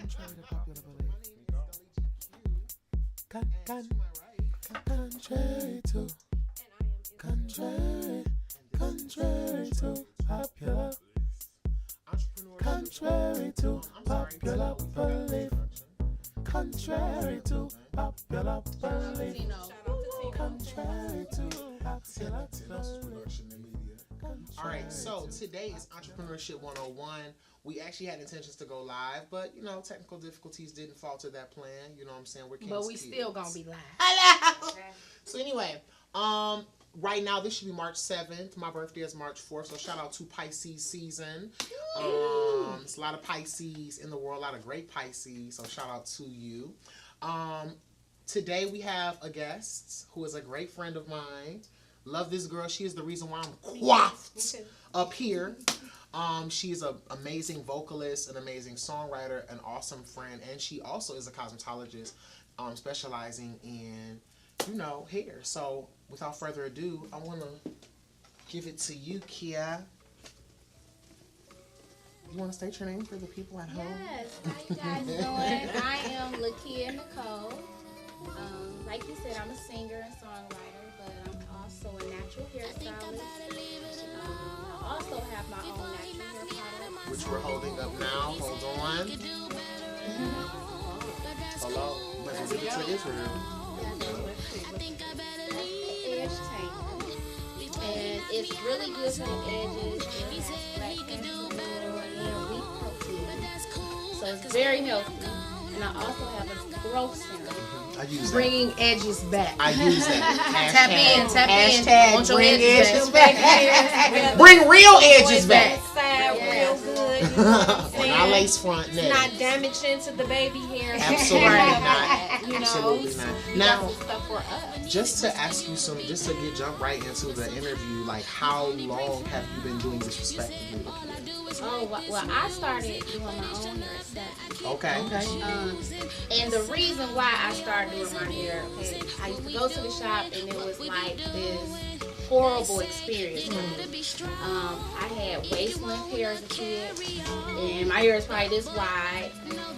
Contrary to popular belief. Contrary to contrary to popular. Contrary to popular belief. Contrary to popular belief. Tino. Contrary to popular belief. All right, so today is Entrepreneurship 101. We actually had intentions to go live, but technical difficulties didn't falter that plan. You know what I'm saying? We're King's But we kids. still gonna be live. Hello. So anyway, right now this should be March 7th. My birthday is March 4th, so shout out to Pisces season. There's a lot of Pisces in the world, a lot of great Pisces. So shout out to you. Today we have a guest who is a great friend of mine. Love this girl. She is the reason why I'm coiffed up here. She is an amazing vocalist, an amazing songwriter, an awesome friend, and she also is a cosmetologist, specializing in, hair. So, without further ado, I want to give it to you, Kia. You want to state your name for the people at home? Yes, how you guys doing? I am Lakia Nicole. Like you said, I'm a singer and songwriter, but I'm also a natural hairstylist. I also have my own natural hair product, Which we're holding up now. Hold on. Hello. Let's give it to Israel. edge tank, and it's really good for the edges. It has black and wheat protein, so it's very healthy. And I also have a growth serum. I use that. Bringing edges back. I use that. Tap in. Hashtag Want your bring edges edges Bring real edges back. Side real good. You know what I'm saying? Not lace front It's neck. not damaging to the baby hair. Absolutely not. You know, Absolutely not. That's Now, the stuff for us. just to ask you just to jump right into the interview, like how long have you been doing this respectively? Oh, well, I started doing my own hair at 7. Okay. And the reason why I started doing my hair, I used to go to the shop and it was like this horrible experience for me. I had waist-length hair as a kid, and my hair is probably this wide,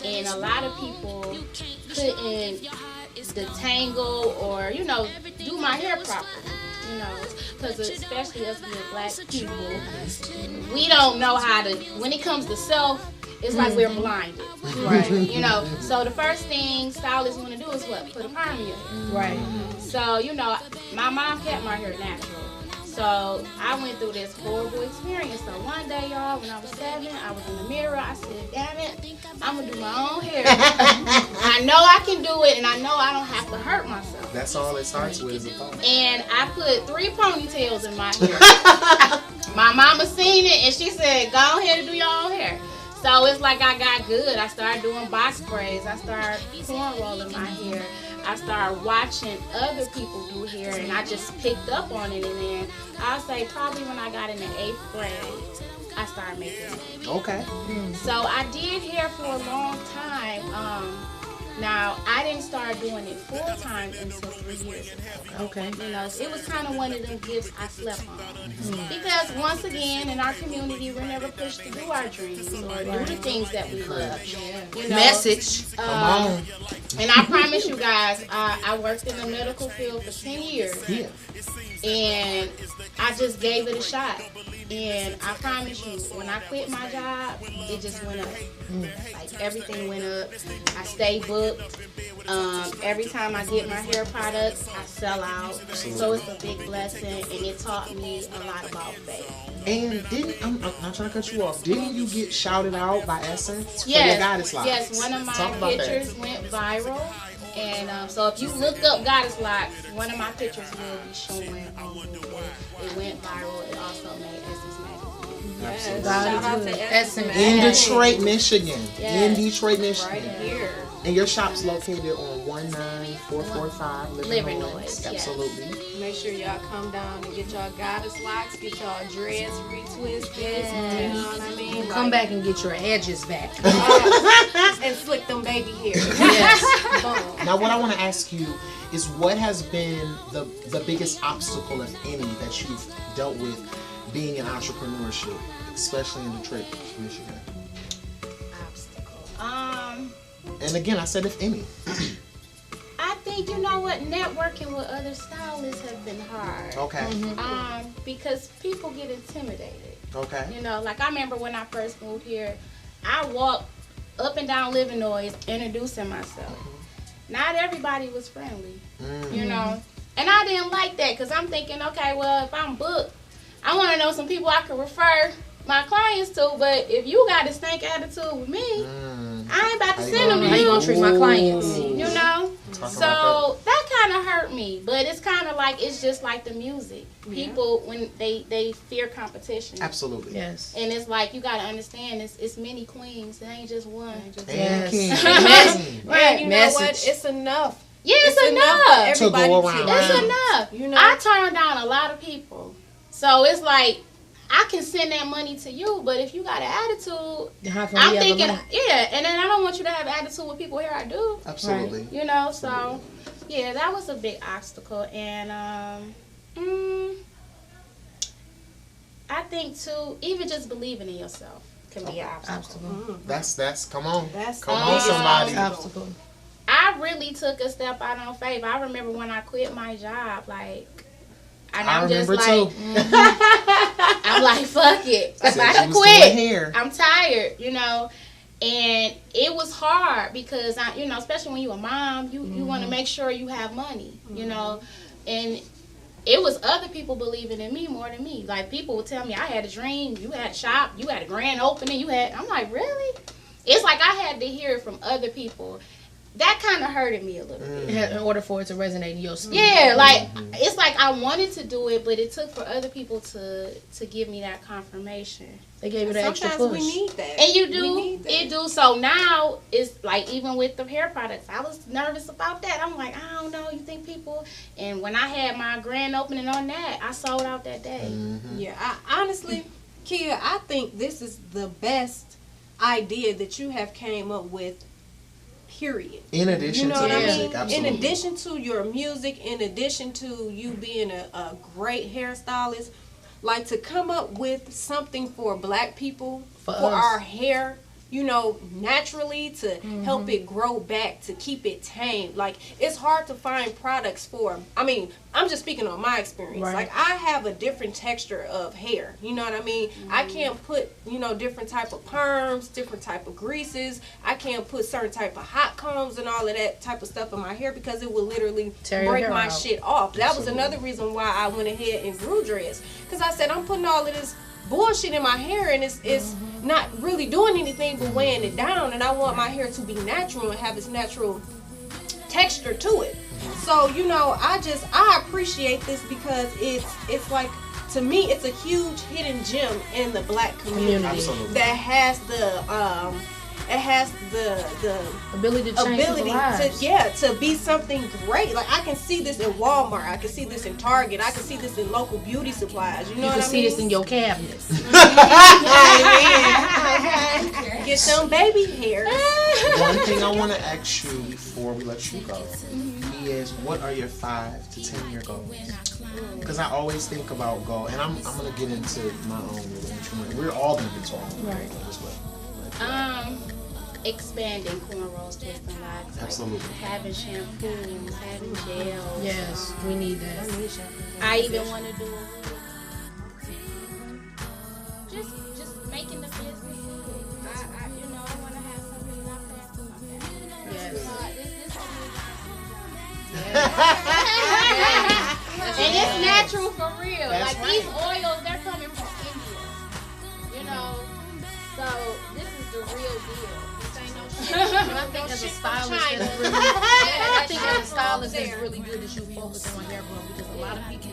and a lot of people couldn't detangle or, do my hair properly. Because especially us being black people, we don't know how to, when it comes to self, it's like we're blinded. Right. So the first thing stylists want to do is what? Put a perm in your hair. Right. So, my mom kept my hair natural. So I went through this horrible experience. So one day, y'all, when I was 7, I was in the mirror. I said, damn it, I'm going to do my own hair. I know I can do it, and I know I don't have to hurt myself. That's all it starts with is a phone. And I put 3 ponytails in my hair. My mama seen it, and she said, go ahead and do your own hair. So it's like I got good. I started doing box braids. I started cornrowing my hair. I started watching other people do hair, and I just picked up on it. And then I'll say probably when I got in the 8th grade, I started making it. Okay. So I did hair for a long time. Now, I didn't start doing it full time until 3 years ago. Okay. It was kind of one of them gifts I slept on. Because once again, in our community, we're never pushed to do our dreams or do the things that we love. Message. Come on. And I promise you guys, I worked in the medical field for 10 years. Yeah. And I just gave it a shot. And I promise you, when I quit my job, it just went up. Like everything went up. I stay booked. Every time I get my hair products, I sell out. So it's a big blessing, and it taught me a lot about faith. And I'm not trying to cut you off. Didn't you get shouted out by Essence for your Yes, Goddess Locs? yes. One of Talk my about pictures went viral. And so if you look up Goddess Locs, one of my pictures will be showing on Google. It went viral. It also made Essence Magazine. Yes. Absolutely. Shout out to Essence. In Detroit, Michigan. Yes. In Detroit, Michigan. Right here. And your shop's located on 19445 Livernois, Yes. yes. Absolutely. Make sure y'all come down and get y'all Goddess Locks, get y'all dreads retwisted. Yes. You know what I mean? Come back and get your edges back. And slick them baby hair. Yes. Boom. Now, what I want to ask you is what has been the biggest obstacle, if any, that you've dealt with being in entrepreneurship, especially in Detroit, Michigan? Obstacle. And again, I said if any. I think, you know what, networking with other stylists has been hard. Okay. Because people get intimidated. Okay. You know, like I remember when I first moved here, I walked up and down Livernois introducing myself. Not everybody was friendly, you know. And I didn't like that because I'm thinking, okay, well, if I'm booked, I want to know some people I can refer my clients to. But if you got a stank attitude with me, I ain't about to send them to you. How you gonna treat my clients? You know? So that kind of hurt me. But it's kind of like, it's just like the music. People, when they fear competition. Absolutely. Yes. And it's like, you got to understand, it's many queens. It ain't just one. And king. Right, you know what? It's enough. Yeah, it's enough. To go around. It's enough. You know? I turn down a lot of people. So it's like, I can send that money to you, but if you got an attitude, How can I'm we ever thinking, learn? and then I don't want you to have attitude with people here. I do. Absolutely. You know, so yeah, that was a big obstacle, and I think too, even just believing in yourself can be an obstacle. That's come on. That's come the on, biggest somebody. Obstacle. I really took a step out on faith. I remember when I quit my job, like, and I'm just remember like, too. I'm like, fuck it. I If said I you done was doing quit, hair. I'm tired, you know. And it was hard because, you know, especially when you're a mom, you want to make sure you have money, you know. And it was other people believing in me more than me. Like, people would tell me, I had a dream, you had a shop, you had a grand opening, I'm like, really? It's like I had to hear it from other people. That kind of hurted me a little bit. In order for it to resonate in your spirit. Yeah, like, it's like I wanted to do it, but it took for other people to give me that confirmation. They gave you that extra Sometimes push. we need that. And you We do, need that. it do. So now, it's like, even with the hair products, I was nervous about that. I'm like, I don't know, you think people, and when I had my grand opening on that, I sold out that day. Yeah, I honestly, Kia, I think this is the best idea that you have came up with, period. In addition You know to what I music, mean? absolutely. In addition to your music, in addition to you being a great hairstylist, like, to come up with something for black people, for us. our hair, you know, naturally, to help it grow back, to keep it tamed. Like, it's hard to find products for, I mean, I'm just speaking on my experience. Right. Like, I have a different texture of hair, you know what I mean? I can't put, you know, different type of perms, different type of greases. I can't put certain type of hot combs and all of that type of stuff in my hair because it will literally Tear your break hair my out. shit off. That was another reason why I went ahead and grew dreads. Because I said, I'm putting all of this bullshit in my hair and it's not really doing anything but weighing it down, and I want my hair to be natural and have its natural texture to it. So, you know, I appreciate this because it's like, to me, it's a huge hidden gem in the black community Absolutely. that has the Ability to change people's lives. to be something great. Like, I can see this in Walmart, I can see this in Target, I can see this in local beauty supplies. You know You what can I see mean? this in your cabinets. Get some baby hairs. One thing I want to ask you before we let you go is, what are your 5 to 10 year goals? Because I always think about goal, and I'm gonna get into my own little intro. We're all gonna be talking about it as well. Expanding cornrows, twisting locks, like Absolutely. having shampoos, having gels. Yes, we need that. I even want to do just making the business good. I you know, I want to have something not pass to my family. Yes. And it's natural for real. That's like, right. these oils, they're coming from India. You know, so this is the real deal. This ain't no shit. And I think as a stylist, that's really, I think as a stylist, it's really good that you focus on hair growth, because a lot of people,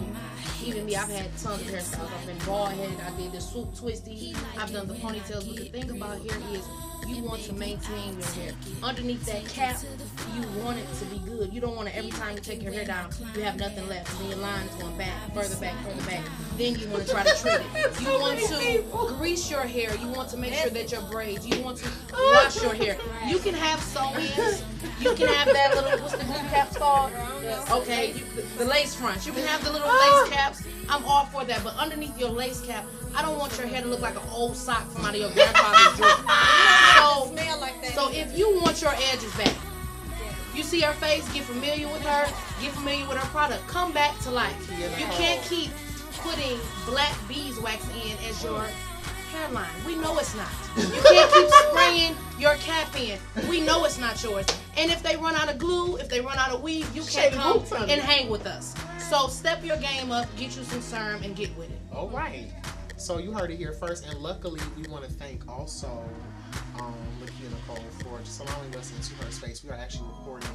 even me, I've had tons of hairstyles. I've been bald headed, I did the swoop twisty, I've done the ponytails. But the thing about hair is, you want to maintain your hair. Underneath that cap, you want it to be good. You don't want to, every time you take your hair down, you have nothing left. And then your line is going back, further back, further back. Then you want to try to trim it. You want to grease your hair. You want to make sure that your braids. You want to wash your hair. You can have sew-ins. You can have that little, what's the glue caps called? Okay, the lace fronts. You can have the little lace caps. I'm all for that. But underneath your lace cap, I don't want your hair to look like an old sock from out of your grandfather's drawer. So, Smell like that. So if you want your edges back, you see her face, get familiar with her, get familiar with her product, come back to life. You can't keep putting black beeswax in as your hairline. We know it's not. You can't keep spraying your cap in. We know it's not yours. And if they run out of glue, if they run out of weave, you can't come and hang with us. So step your game up, get you some serum, and get with it. All right. So you heard it here first, and luckily we want to thank also Lakia and Nicole for just allowing us into her space. We are actually recording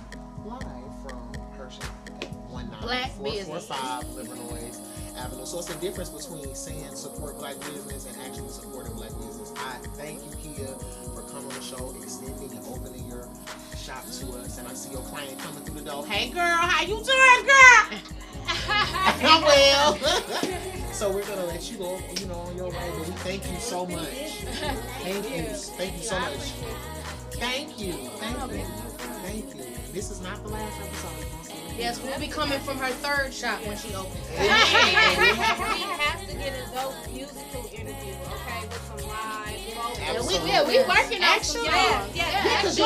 live from her shop at 19445 Livernois Avenue. So it's the difference between saying support black business and actually supporting black business. I thank you, Kia, for coming on the show, extending and opening your shop to us. And I see your client coming through the door. Hey, girl, how you doing, girl? I'm well. So we're gonna let you go, on your way. But we thank you so much. Thank you so much. Thank you. This is not the last episode. Yes, we'll be coming from her third shop when she opens. We have to get a dope musical interview, okay, with some live vocals. We working on some songs. Because you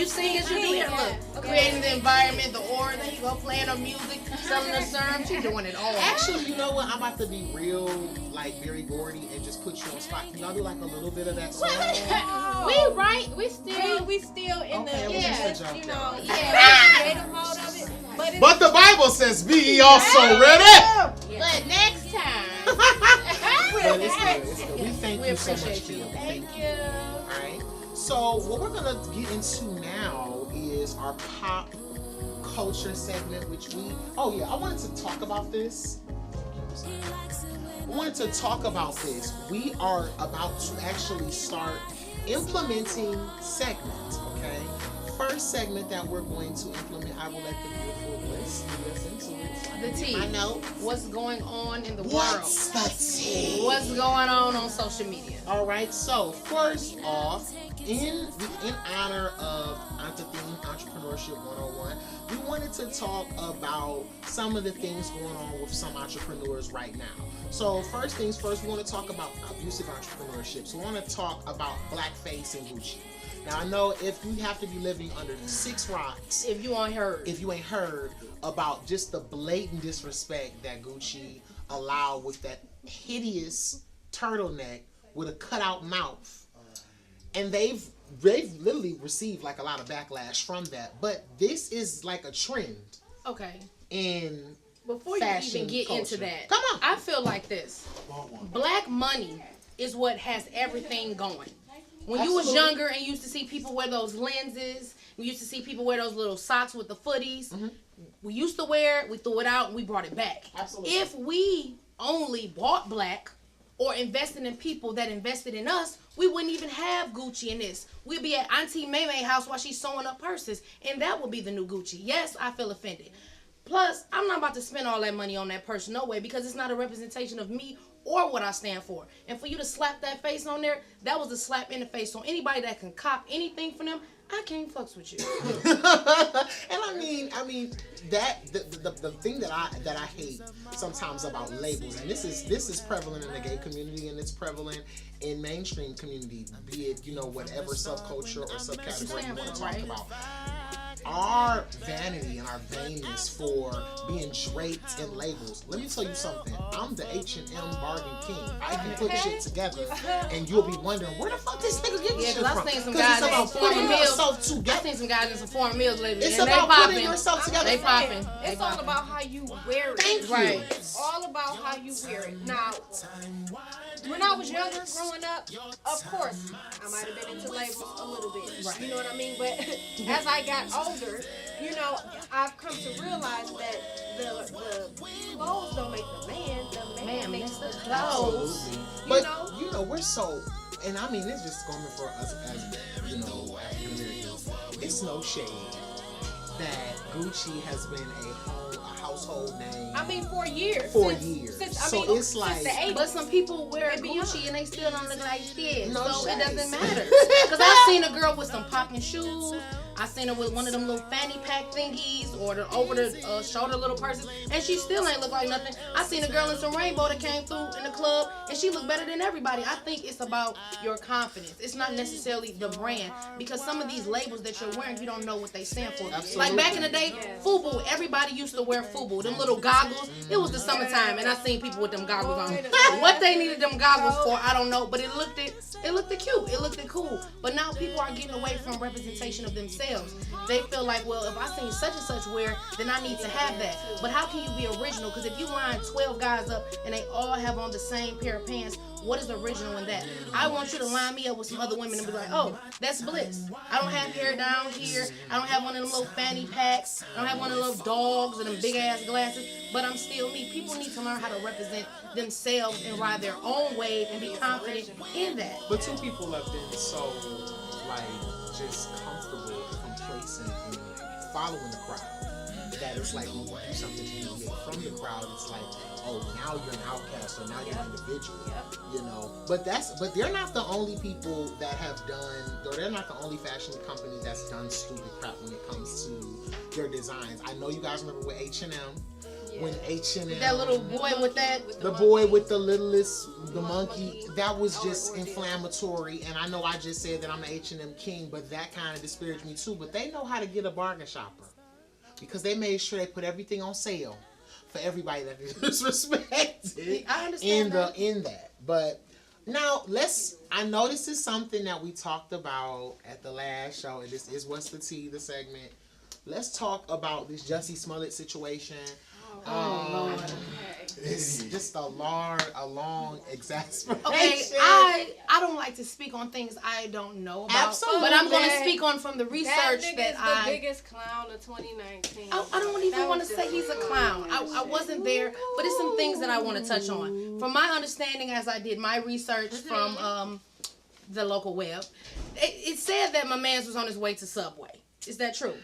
sing as you do it. Look, creating the environment, the aura, then you go playing her music, selling her serum, she's doing it all. Actually, you know what? I'm about to be real, very Gordy and just put you on spot. Can y'all do like a little bit of that song? We still in the creative mode of it. But the Bible says, "Be ye also ready." But next time. But it's good. We thank you so much, Kia. Thank you. All right. So what we're gonna get into now is our pop culture segment, which I wanted to talk about this. We are about to actually start implementing segments, okay? First segment that we're going to implement, I will let the beautiful Bliss listen to it. The tea. I know. What's going on in the What's world? the tea? What's going on social media? All right, so first off, in honor of Entrepreneurship 101, we wanted to talk about some of the things going on with some entrepreneurs right now. So first things first, we want to talk about abusive entrepreneurship. So we want to talk about blackface and Gucci. Now I know if you have to be living under 6 rocks, If you ain't heard about just the blatant disrespect that Gucci allowed with that hideous turtleneck with a cutout mouth, and they've literally received a lot of backlash from that. But this is like a trend. Okay. In Before fashion you even get culture. into that, Come on. I feel like this. Black money is what has everything going. When you was younger and you used to see people wear those lenses, you used to see people wear those little socks with the footies. Mm-hmm. We used to wear it, we threw it out, and we brought it back. Absolutely. If we only bought black or invested in people that invested in us, we wouldn't even have Gucci in this. We'd be at Auntie Maymay's house while she's sewing up purses, and that would be the new Gucci. Yes, I feel offended. Plus, I'm not about to spend all that money on that purse, no way, because it's not a representation of me or what I stand for. And for you to slap that face on there, that was a slap in the face. So anybody that can cop anything from them, I can't fucks with you. And I mean that the thing that I hate sometimes about labels, and this is prevalent in the gay community and it's prevalent in mainstream community, be it whatever subculture or subcategory you want to talk about. Our vanity and our vainness for being draped in labels. Let me tell you something. I'm the H&M bargain king. I can put shit together, and you'll be wondering where the fuck this nigga get this shit from. I've seen some guys in some foreign meals. I've seen some guys in some foreign meals lately. It's and about they putting yourself together. They popping. It's all about how you wear it. Thank you. Right. It's all about how you wear it. Now, when I was younger, growing up, of course, I might have been into labels a little bit. Right. You know what I mean? But as I got older, I've come to realize that the clothes don't make the man. The man makes the clothes. But we're so, and I mean, it's just going for us as African Americans. It's no shade. that Gucci has been a household name. I mean, for years. For years. So it's like, since the 80s. But some people wear And beyond. Gucci and they still don't look like shit. No So shade. it doesn't matter. Because I've seen a girl with some popping shoes. I seen her with one of them little fanny pack thingies or the over the shoulder little purses, and she still ain't look like nothing. I seen a girl in some rainbow that came through in the club, and she looked better than everybody. I think it's about your confidence. It's not necessarily the brand, because some of these labels that you're wearing, you don't know what they stand for. Absolutely. Like back in the day, FUBU, everybody used to wear FUBU, them little goggles. It was the summertime, and I seen people with them goggles on. What they needed them goggles for, I don't know, but it looked cute. It looked cool. But now people are getting away from representation of themselves. They feel like, well, if I seen such and such wear, then I need to have that. But how can you be original? Because if you line 12 guys up and they all have on the same pair of pants, what is original in that? I want you to line me up with some other women and be like, oh, that's Bliss. I don't have hair down here. I don't have one of them little fanny packs. I don't have one of those dogs and them big ass glasses. But I'm still me. People need to learn how to represent themselves and ride their own wave and be confident in that. but two people have been so like just comfortable, complacent, and following the crowd that it's like when you do something to deviate from the crowd, it's like, oh, now you're an outcast or now you're an individual, you know. But they're not the only people that have done, or they're not the only fashion company that's done stupid crap when it comes to their designs. I know you guys remember with H&M. When H&M, That little boy with that. the boy with the littlest, the monkey, that was just inflammatory. And I know I just said that I'm an H&M king, but that kind of disparaged me too. But they know how to get a bargain shopper, because they made sure they put everything on sale for everybody that is disrespected. I understand in that. But now I know this is something that we talked about at the last show, and this is What's the Tea, the segment. Let's talk about this Jussie Smollett situation. It's just a long exasperation. Okay, I don't like to speak on things I don't know about. Absolutely. But I'm going to speak on from the research that the biggest clown of 2019. I don't even want to say he's a clown. I wasn't there, but it's some things that I want to touch on. From my understanding, as I did my research from the local web, it said that my man was on his way to Subway. Is that true?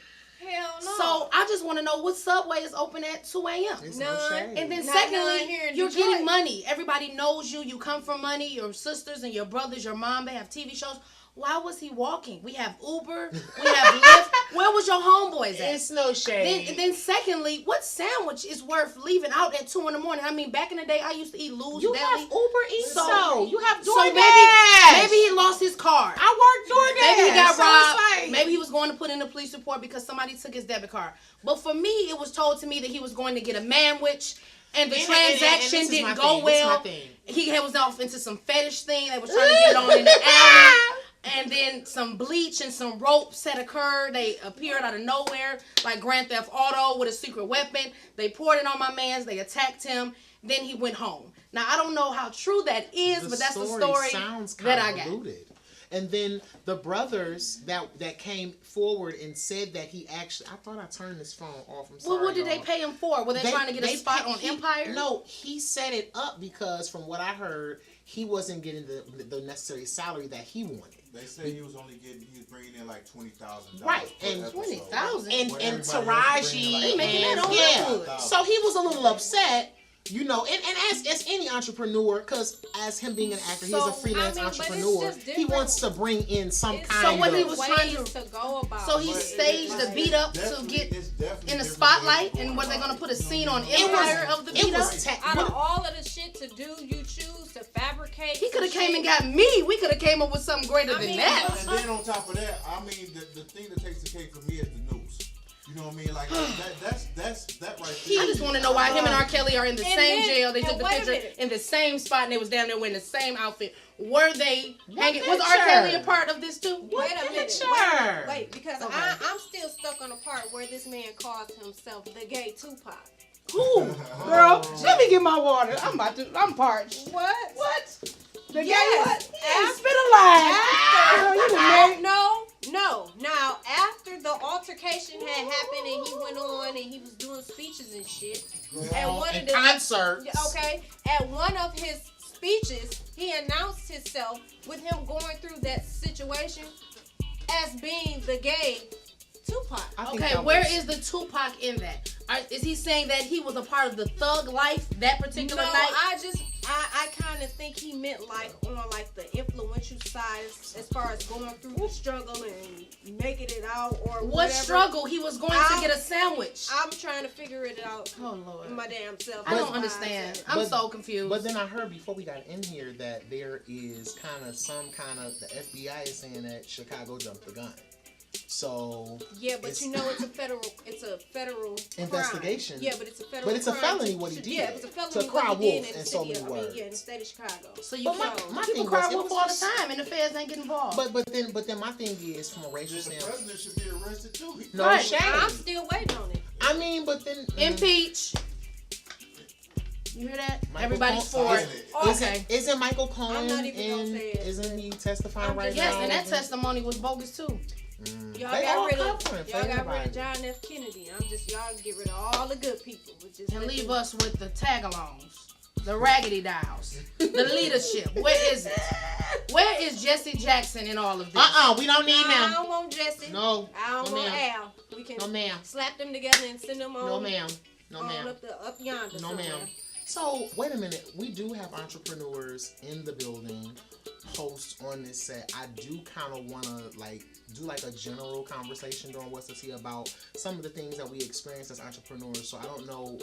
Hell no. So I just want to know what Subway is open at 2 a.m. It's no shade. And then Not secondly, here in you're Detroit. getting money. Everybody knows you. You come from money. Your sisters and your brothers, your mom, they have TV shows. Why was he walking? We have Uber. We have Lyft. Where was your homeboys at? It's no shade. Then secondly, what sandwich is worth leaving out at 2 in the morning? I mean, back in the day, I used to eat Lou's You Deli. have Uber Eats, So- you have DoorDash. So maybe he lost his card. I work DoorDash. Maybe he got so robbed. it's like- Maybe he was going to put in a police report because somebody took his debit card. But for me, it was told to me that he was going to get a manwich, and the transaction this is my didn't go thing. This is my well. thing. He was off into some fetish thing. They was trying to get on in the alley. And then some bleach and some ropes had occurred. They appeared out of nowhere, like Grand Theft Auto with a secret weapon. They poured it on my man's. They attacked him. Then he went home. Now, I don't know how true that is, but that's the story sounds that I got. convoluted. And then the brothers that came forward and said that he actually, I thought I turned this phone off. I'm sorry. Well, what did they y'all. pay him for? Were they trying to get a spot on Empire? No, he set it up because from what I heard, he wasn't getting the necessary salary that he wanted. They said he was bringing in like $20,000. Right, and $20,000. And Taraji, They making that on yeah. their So he was a little upset. You know, and as any entrepreneur, because as him being an actor, he's a freelance but it's entrepreneur. just He different. wants to bring in some It's kind what of. he was trying ways to go about. So he it. staged a beat up to get in the spotlight, and were they going to put a scene on Empire of the It beat up? was Out of all of the shit to do, you choose to fabricate. He could have some came and shit. got me. We could have came up with something greater I than mean, that. And then on top of that, I mean, the thing that takes the cake for me is the news. You know what I mean? Like that right there. I just want to know why him and R. Kelly are in the And same then- jail. They took and the wait a picture minute. in the same spot, and they was down there wearing the same outfit. Were they hanging? Was R. picture? Kelly a part of this too? Wait a minute. picture? Wait, because Okay. I'm still stuck on the part where this man calls himself the gay Tupac. Who? Girl, let me get my water. I'm parched. What? What? The Yes. gay what? After- Spit a lie. Girl, you done married. No. Now, after the altercation had happened and he went on and he was doing speeches and shit, at one of And the concerts. okay, at one of his speeches, he announced himself with him going through that situation as being the gay Tupac. Okay, where is the Tupac in that? Is he saying that he was a part of the thug life that particular night? I kind of think he meant like on like the influential side as far as going through the struggle and making it out or what whatever. Struggle? He was going to get a sandwich. I'm trying to figure it out. Oh Lord, my damn self. I don't understand. I'm so confused. But then I heard before we got in here that there is the FBI is saying that Chicago jumped the gun. So yeah, but you know it's a federal investigation. Crime. Yeah, but it's a federal. But it's a crime felony what he did. Yeah, it's a felony to cry what he wolf did in so many words. in the state of Chicago. So you people cry wolf all the time, and the feds ain't getting involved. But then my thing is from a racial standpoint, the president should be arrested too. No shame. I'm still waiting on it. I mean, but then impeach. You hear that? Everybody's for it. Okay. Isn't Michael Cohen? I'm not even gonna say it. Isn't he testifying right now? Yes, and that testimony was bogus too. Y'all got rid of John F. Kennedy. Y'all get rid of all the good people. And leave us with the tag-alongs, the raggedy dolls, the leadership. Where is it? Where is Jesse Jackson in all of this? We don't need him. I don't want Jesse. No. I don't want Al. We can slap them together and send them on. No ma'am. No ma'am. Up yonder. No ma'am. So, wait a minute. We do have entrepreneurs in the building, hosts on this set. I do kind of want to, do a general conversation during What's the Tea about some of the things that we experience as entrepreneurs. So, I don't know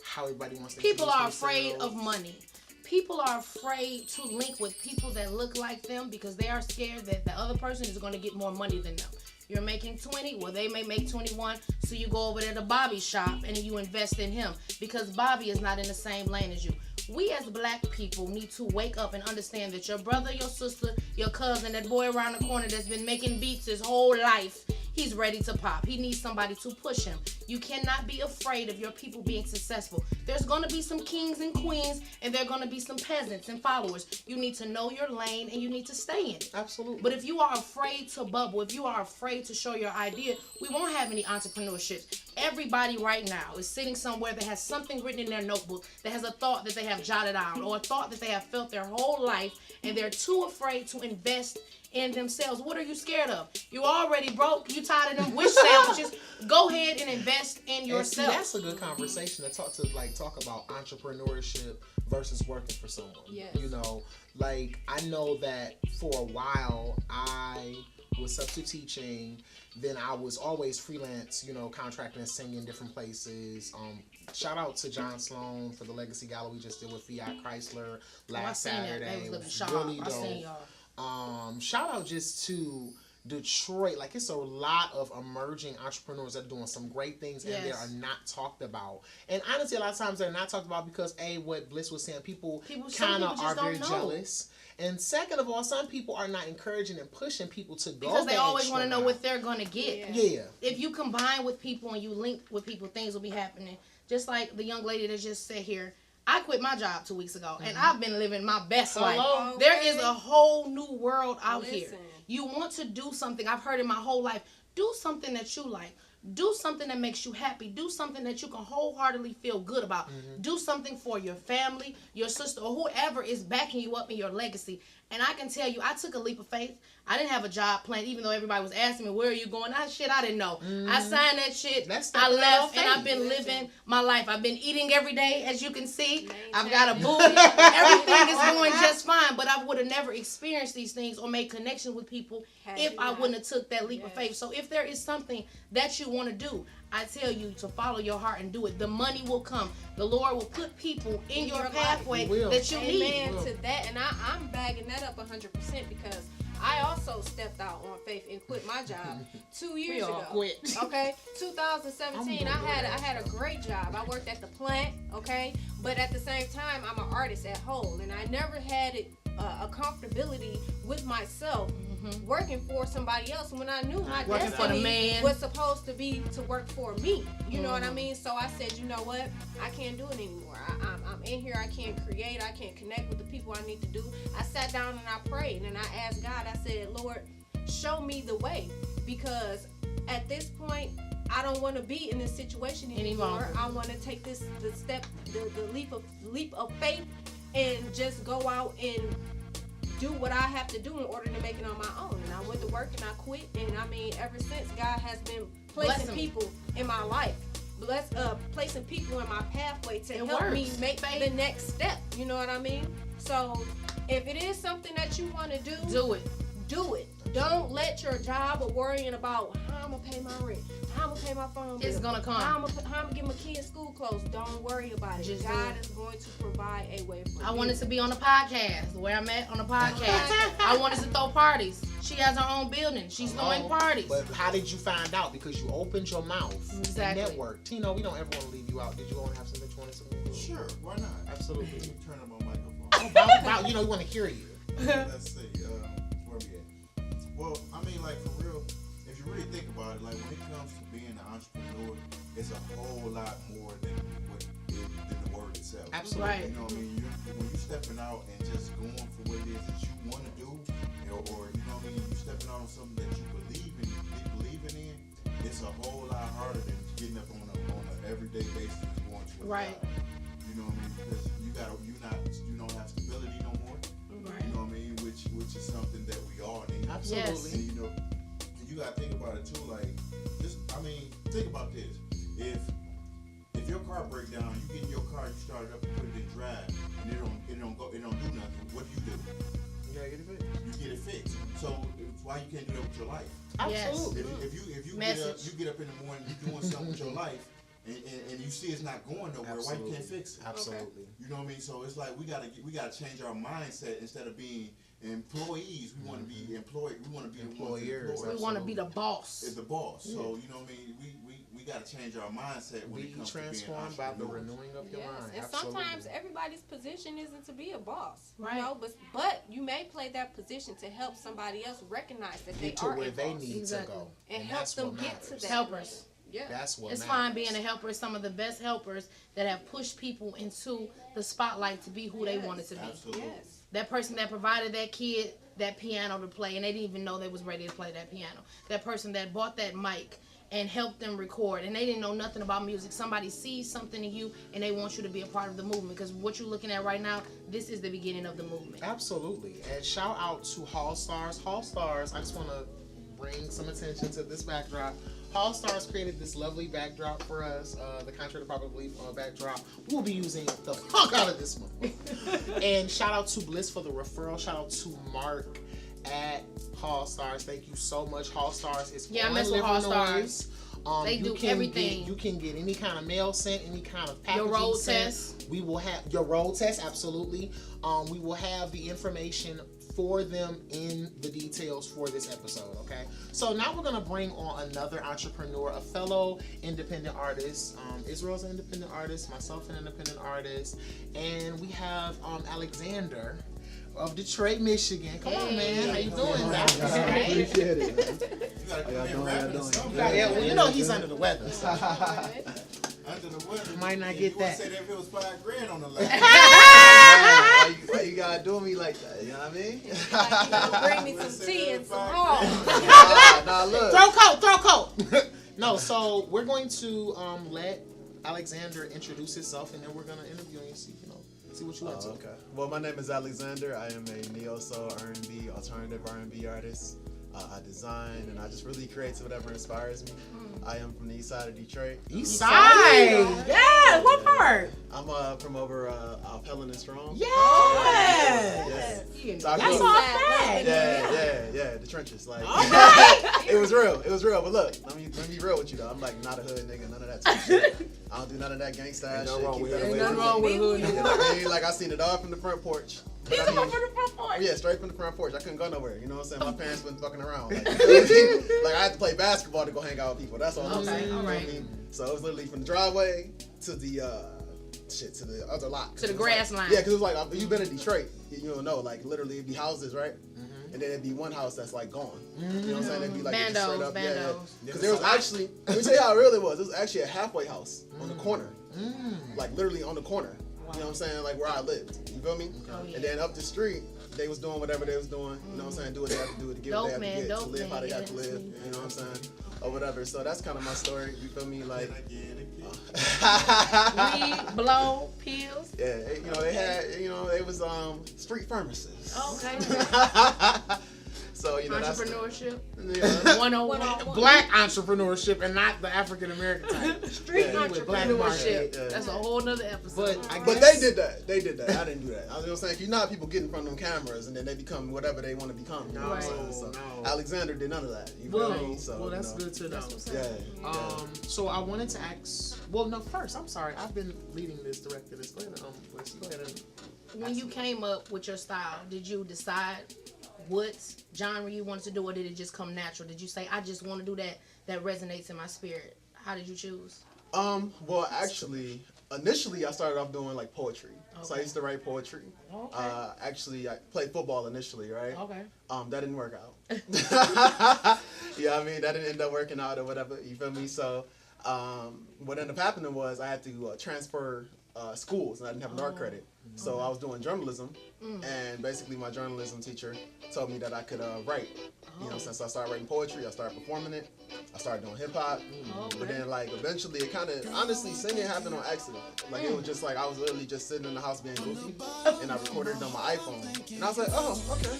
how everybody wants to People are afraid of money. People are afraid to link with people that look like them because they are scared that the other person is going to get more money than them. You're making 20, well, they may make 21, so you go over there to Bobby's shop and you invest in him because Bobby is not in the same lane as you. We as black people need to wake up and understand that your brother, your sister, your cousin, that boy around the corner that's been making beats his whole life, he's ready to pop. He needs somebody to push him. You cannot be afraid of your people being successful. There's going to be some kings and queens, and there are going to be some peasants and followers. You need to know your lane, and you need to stay in it. Absolutely. But if you are afraid to bubble, if you are afraid to show your idea, we won't have any entrepreneurships. Everybody right now is sitting somewhere that has something written in their notebook, that has a thought that they have jotted out, or a thought that they have felt their whole life, and they're too afraid to invest in themselves. What are you scared of? You already broke. You tired of them wish sandwiches. Go ahead and invest in yourself. And see, that's a good conversation to talk about entrepreneurship versus working for someone. Yes. I know that for a while I was substitute teaching. Then I was always freelance, contracting and singing different places. Shout out to John Sloan for the Legacy Gala we just did with Fiat Chrysler last Saturday. It was really dope. Shout out just to Detroit. It's a lot of emerging entrepreneurs that are doing some great things and they are not talked about. And honestly, a lot of times they're not talked about because what Bliss was saying, people kind of are very jealous. And second of all, some people are not encouraging and pushing people to go because they always want to know what they're going to get. Yeah. If you combine with people and you link with people, things will be happening. Just like the young lady that just sat here. I quit my job 2 weeks ago, and I've been living my best life. Okay. There is a whole new world out here. You want to do something. I've heard it my whole life. Do something that you like. Do something that makes you happy. Do something that you can wholeheartedly feel good about. Do something for your family, your sister, or whoever is backing you up in your legacy. And I can tell you, I took a leap of faith. I didn't have a job planned, even though everybody was asking me, where are you going? I didn't know. I signed that shit. I left, and I've been living my life. I've been eating every day, as you can see. I've got a boo. Everything is going just fine, but I would have never experienced these things or made connections with people if I wouldn't have took that leap of faith. So if there is something that you want to do, I tell you to follow your heart and do it. The money will come. The Lord will put people in your pathway that you need. Amen to that. And I'm bagging that up 100% because I also stepped out on faith and quit my job 2 years ago. Quit. Okay, 2017. I had a great job. I worked at the plant. Okay, but at the same time, I'm an artist at home, and I never had a comfortability with myself working for somebody else when I knew my destiny was supposed to be to work for me. You know what I mean? So I said, you know what? I can't do it anymore. I'm in here. I can't create. I can't connect with the people I need to do. I sat down and I prayed and I asked God. I said, Lord, show me the way, because at this point, I don't want to be in this situation anymore. I want to take the leap of faith and just go out and do what I have to do in order to make it on my own. And I went to work and I quit. And I mean, ever since, God has been placing people in my life. Placing people in my pathway to help me make the next step. You know what I mean? So if it is something that you want to do, do it. Don't let your job or worrying about how I'm gonna pay my rent, how I'm gonna pay my phone bill, it's gonna come. how I'm gonna get my kids school clothes. Don't worry about it. God is going to provide a way for you. I wanted to be on a podcast, where I'm at on a podcast. I wanted to throw parties. She has her own building. She's throwing parties. But how did you find out? Because you opened your mouth. Exactly. And network. Tino, we don't ever want to leave you out. Did you want to have something you wanted to say? Sure, why not? Absolutely. You turn on my microphone. About, we want to hear you. Let's see, where we at? Well, I mean, like, for real, if you really think about it, like, when it comes to being an entrepreneur, it's a whole lot more than the word itself. Absolutely. Right. You know what I mean? When you're stepping out and just going for what it is that you want to do, or you know what I mean, you're stepping out on something that you believing in, it's a whole lot harder than getting up on an everyday basis going to a job. You know what I mean? Because you don't have stability no more. Right. You know what I mean? Which is something that we all need. Absolutely. And you gotta think about it too. Like, think about this. If your car breaks down, you get in your car, you start it up, and put it in drive, and it don't do nothing. What do? You gotta get it fixed. You get it fixed. So why you can't do that with your life? Absolutely. If you get up in the morning, you're doing something with your life, and you see it's not going nowhere. Absolutely. Why you can't fix it? Absolutely. You know what I mean? So it's like we gotta change our mindset. Instead of being employees, we want to be employed. We want to be employers. We want to be the boss. It's the boss. So you know what I mean? We got to change our mindset when it comes to being transformed by the renewing of your mind. And Absolutely. sometimes everybody's position isn't to be a boss, Right? You know, but you may play that position to help somebody else recognize that they are where a they boss. need to go, and help them get to that. Helpers. Yeah. That's what It's matters. fine being a helper. Some of the best helpers that have pushed people into the spotlight to be who they wanted to be. Absolutely. Yes. That person that provided that kid that piano to play, and they didn't even know they was ready to play that piano. That person that bought that mic and helped them record, and they didn't know nothing about music. Somebody sees something in you, and they want you to be a part of the movement. Because what you're looking at right now, this is the beginning of the movement. Absolutely. And shout out to Hall Stars. Hall Stars, I just want to bring some attention to this backdrop. Hall Stars created this lovely backdrop for us, the Contrary to Popular Belief backdrop. We'll be using the fuck out of this one. And shout out to Bliss for the referral. Shout out to Mark at Hall Stars. Thank you so much. Hall Stars is I mess with Hall Stars. They do everything. You can get any kind of mail sent, any kind of packaging Your road sent. test. We will have your road test, absolutely. We will have the information for them in the details for this episode, okay? So now we're gonna bring on another entrepreneur, a fellow independent artist. Israel's an independent artist, myself an independent artist, and we have Alexzander of Detroit, Michigan. Come on, man. How you doing, man? Appreciate it, man. You gotta come How in y'all rapping doing? something. Yeah, well, you know he's under the weather. So. Under the weather. You might not Yeah, get you that. Say that if it was $5,000 on the line. Why you gotta do me like that? You know what I mean? Bring me some tea and some hall. Nah, look. Throw coat. No, so we're going to let Alexzander introduce himself, and then we're gonna interview him and see what you like to. Okay. Well, my name is Alexzander. I am a neo-soul R&B, alternative R&B artist. I design and I just really create whatever inspires me. I am from the east side of Detroit. East side. Yeah, what part? I'm from over Pelham and Strong. Yes. So I That's grew all up- fact. Yeah, the trenches. Like it was real. But look, let me be real with you though. I'm like not a hood nigga, none of that type of shit. I don't do none of that gangsta ass shit. Keep that away Nothing from me. wrong with hood. You know what I mean? Like I seen it all from the front porch. But I mean, yeah, straight from the front porch. I couldn't go nowhere. You know what I'm saying? My parents wasn't fucking around. Like, like I had to play basketball to go hang out with people. That's all I'm saying. You know what I mean? So it was literally from the driveway to the to the other lot. To the grass line. Yeah, because it was like you've been in Detroit. You don't know. Like literally, it'd be houses, right? And then it'd be one house that's like gone. You know what I'm saying? It'd be like just straight up. Yeah. Because there was actually, let me tell you how real it was. It was actually a halfway house on the corner. Like literally on the corner. You know what I'm saying? Like where I lived. You feel me? Oh, yeah. And then up the street, they was doing whatever they was doing. You know what I'm saying? Do what they have to do to get what they have to get, to live how they have to live. You know what I'm saying? Or whatever. So that's kind of my story. You feel me? Like, weed, blow, pills. Yeah, you know, they had, you know, they was street pharmacists. Okay. So, you know, Entrepreneurship. That's 101. Black entrepreneurship and not the African American type. Street entrepreneurship. Yeah. That's a whole nother episode. But they did that. They did that. I didn't do that. I was gonna say, you know how people get in front of them cameras and then they become whatever they want to become. You know what I'm saying? So Alexzander did none of that. You feel me? So, well, that's good to know. Yeah. So I wanted to ask. Well, no. First, I'm sorry. I've been leading this, directing this. Go ahead. Let's go ahead and. When you came up with your style, did you decide what genre you wanted to do, or did it just come natural? Did you say, I just want to do that resonates in my spirit? How did you choose? Well, actually, initially I started off doing like poetry. Okay. So I used to write poetry. Okay. Actually, I played football initially, right? Okay. That didn't work out. Yeah, I mean, that didn't end up working out or whatever. You feel me? So, what ended up happening was I had to transfer schools, and I didn't have an art credit. So I was doing journalism, and basically my journalism teacher told me that I could write. You know, since I started writing poetry, I started performing it. I started doing hip hop, but then like eventually it kind of, honestly, singing happened on accident. Like it was just like I was literally just sitting in the house being goofy, and I recorded it on my iPhone, and I was like, oh, okay.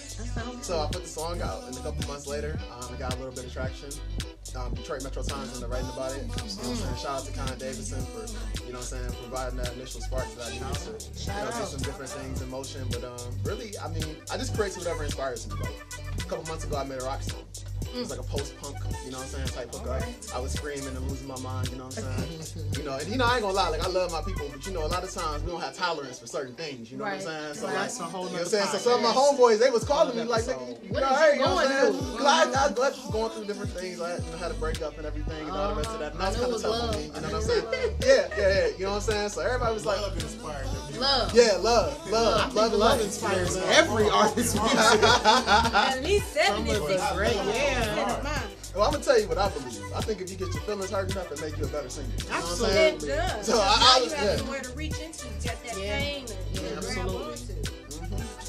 So I put the song out, and a couple months later, it got a little bit of traction. Detroit Metro Times ended up writing about it. You know what I'm saying? Shout out to Con Davidson for, you know what I'm saying, providing that initial spark that I needed to, get some different things in motion. But really, I mean, I just create whatever inspires me. Like a couple months ago, I made a rock song. It was like a post-punk, you know what I'm saying, type hookup. I was screaming and losing my mind, you know what I'm saying? And I ain't gonna lie, like I love my people, but a lot of times we don't have tolerance for certain things, you know what I'm saying? So that's a whole you know what I'm nother saying? So podcast. some of my homeboys, they was calling me like, What hey, is you know what I'm saying? through? I was just going through different things. I had a breakup and everything and all the rest of that. And that was kind of tough on me, you know what I'm saying? Yeah, you know what I'm saying? So everybody was like, Love inspired them. Love. yeah, love inspires every artist's music. At least 76. Great, yeah. Well, I'm gonna tell you what I believe. I think if you get your feelings hurt enough, it make you a better singer. You know what I'm Absolutely. saying? It does. So now I you was, have yeah. somewhere to reach into. You got that pain and absolutely. grab onto. You know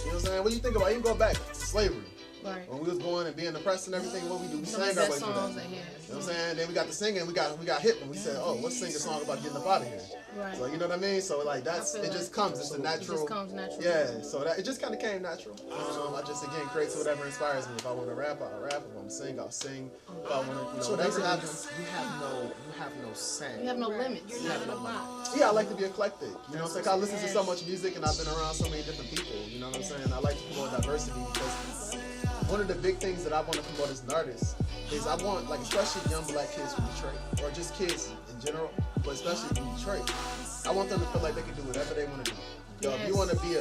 what I'm saying? What do you think about? You can go back to slavery. Right. When we was going and being oppressed and everything, what we do? We Some sang of our the way through that. songs they had. You know what I'm saying? Then we got to singing, we got hit when we said, oh, let's sing a song about getting up out of here. Right. So you know what I mean? So like I feel it just like comes. It's a natural. It just comes natural. Yeah. So that it just kind of came natural. I just again create whatever inspires me. If I want to rap, I'll rap. If I want to sing, I'll sing. If I want to, So whatever basically, happens. you have no say. You have no limits. You're not in a box. Yeah, I like to be eclectic. You know what I'm saying? I listen to so much music and I've been around so many different people. You know what I'm saying? I like to promote diversity because one of the big things that I want to promote as an artist is I want, like, especially young black kids from Detroit, or just kids in general, but especially from Detroit, I want them to feel like they can do whatever they want to do. Yo, if you want to be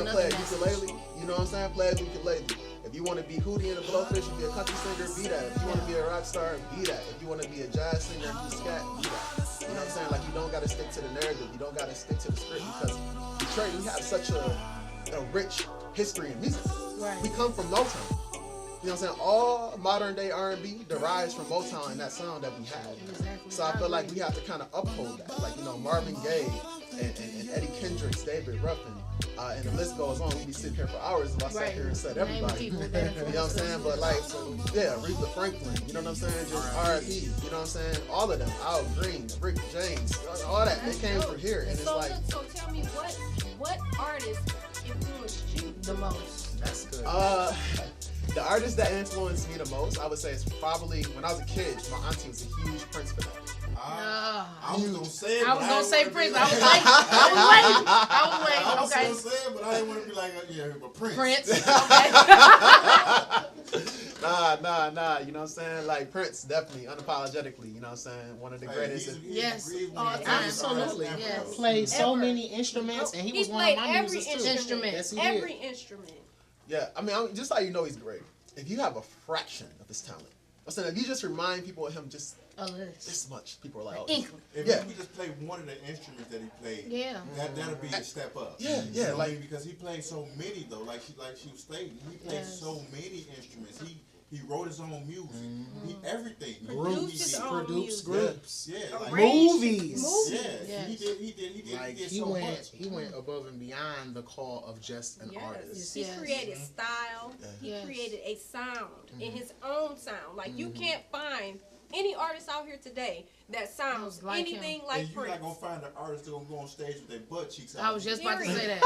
play a ukulele, you know what I'm saying? Play a ukulele. If you want to be Hootie and the Blowfish and be a country singer, be that. If you want to be a rock star, be that. If you want to be a jazz singer and do scat, be that. You know what I'm saying? Like, you don't got to stick to the narrative. You don't got to stick to the script because Detroit, we have such a rich history in music. Right. We come from Motown. You know what I'm saying? All modern day R&B derives from Motown and that sound that we have. Exactly. So I feel like we have to kind of uphold that. Like, Marvin Gaye and Eddie Kendricks, David Ruffin, and the list goes on. We'd be sitting here for hours if I sat here and said everybody. You know what I'm saying? But like, Aretha Franklin, you know what I'm saying? Just R&B, you know what I'm saying? All of them, Al Green, Rick James, all that, they came from here. And it's like, So tell me what artist influenced you The most. That's good. the artist that influenced me the most, I would say, is probably when I was a kid. My auntie was a huge Prince fan. I was gonna say it. I was but gonna say didn't Prince. wanna I be was waiting. I was Okay. gonna say it, but I didn't want to be like, but Prince. Prince. Nah. You know what I'm saying? Like, Prince, definitely, unapologetically, you know what I'm saying? One of the greatest. Yes, He's all the time. Absolutely. Yes. Played so Ever. many instruments, and he He was one played of my every muses too. instrument. Yes, he Every did. instrument. Yeah, I mean, just how you know he's great. If you have a fraction of his talent, I'm saying, if you just remind people of him just this much, people are like, oh, Inkling. If Yeah. you could just play one of the instruments that he played, Yeah. that'll be a step up. Yeah, You know what I like- mean? Because he played so many though, like she was stating, he played Yes. so many instruments. He wrote his own music. He everything. Produced groups. Yeah, like movies. Yeah, Yes. He did. Like he did he so went much. he went above and beyond the call of just an artist. He created style. He created a sound in his own sound. Like you can't find any artist out here today that sounds like anything And like you're Prince. not gonna find an artist that's gonna go on stage with their butt cheeks out. I was just about to say that.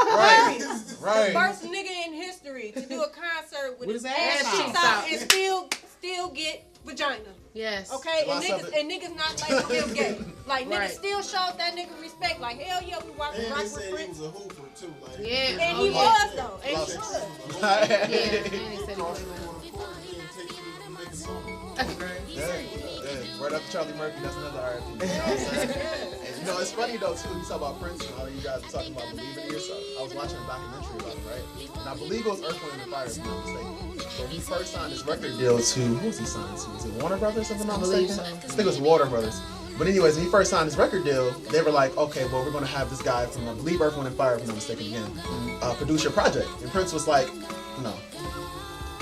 Right. The first nigga in history to do a concert with his ass cheeks cheeks out. out and still get vagina. Yes. Okay, Lots of and niggas not like still gay. Like Right. niggas still shows that nigga respect. Like hell yeah, we rock And rock they with said he Prince. was a hooper too. Like, Yeah. And Oh, he yeah. was though. And he Lots of was. shit. Yeah. And he said he was. Right after Charlie Murphy, that's another RIP. You know what I'm saying? And you know, it's funny though too. You talk about Prince and all you guys were talking about believing in yourself. I was watching a documentary about him, right? And I believe it was Earth, Wind, and Fire, if I'm not mistaken. So he first signed his record deal to who was he signed to? Was it Warner Brothers? If I'm not mistaken. I think it was Warner Brothers. But anyways, when he first signed his record deal, they were like, okay, well, we're gonna have this guy from, I believe, Earth, Wind, and Fire, if I'm not mistaken again, produce your project. And Prince was like, no.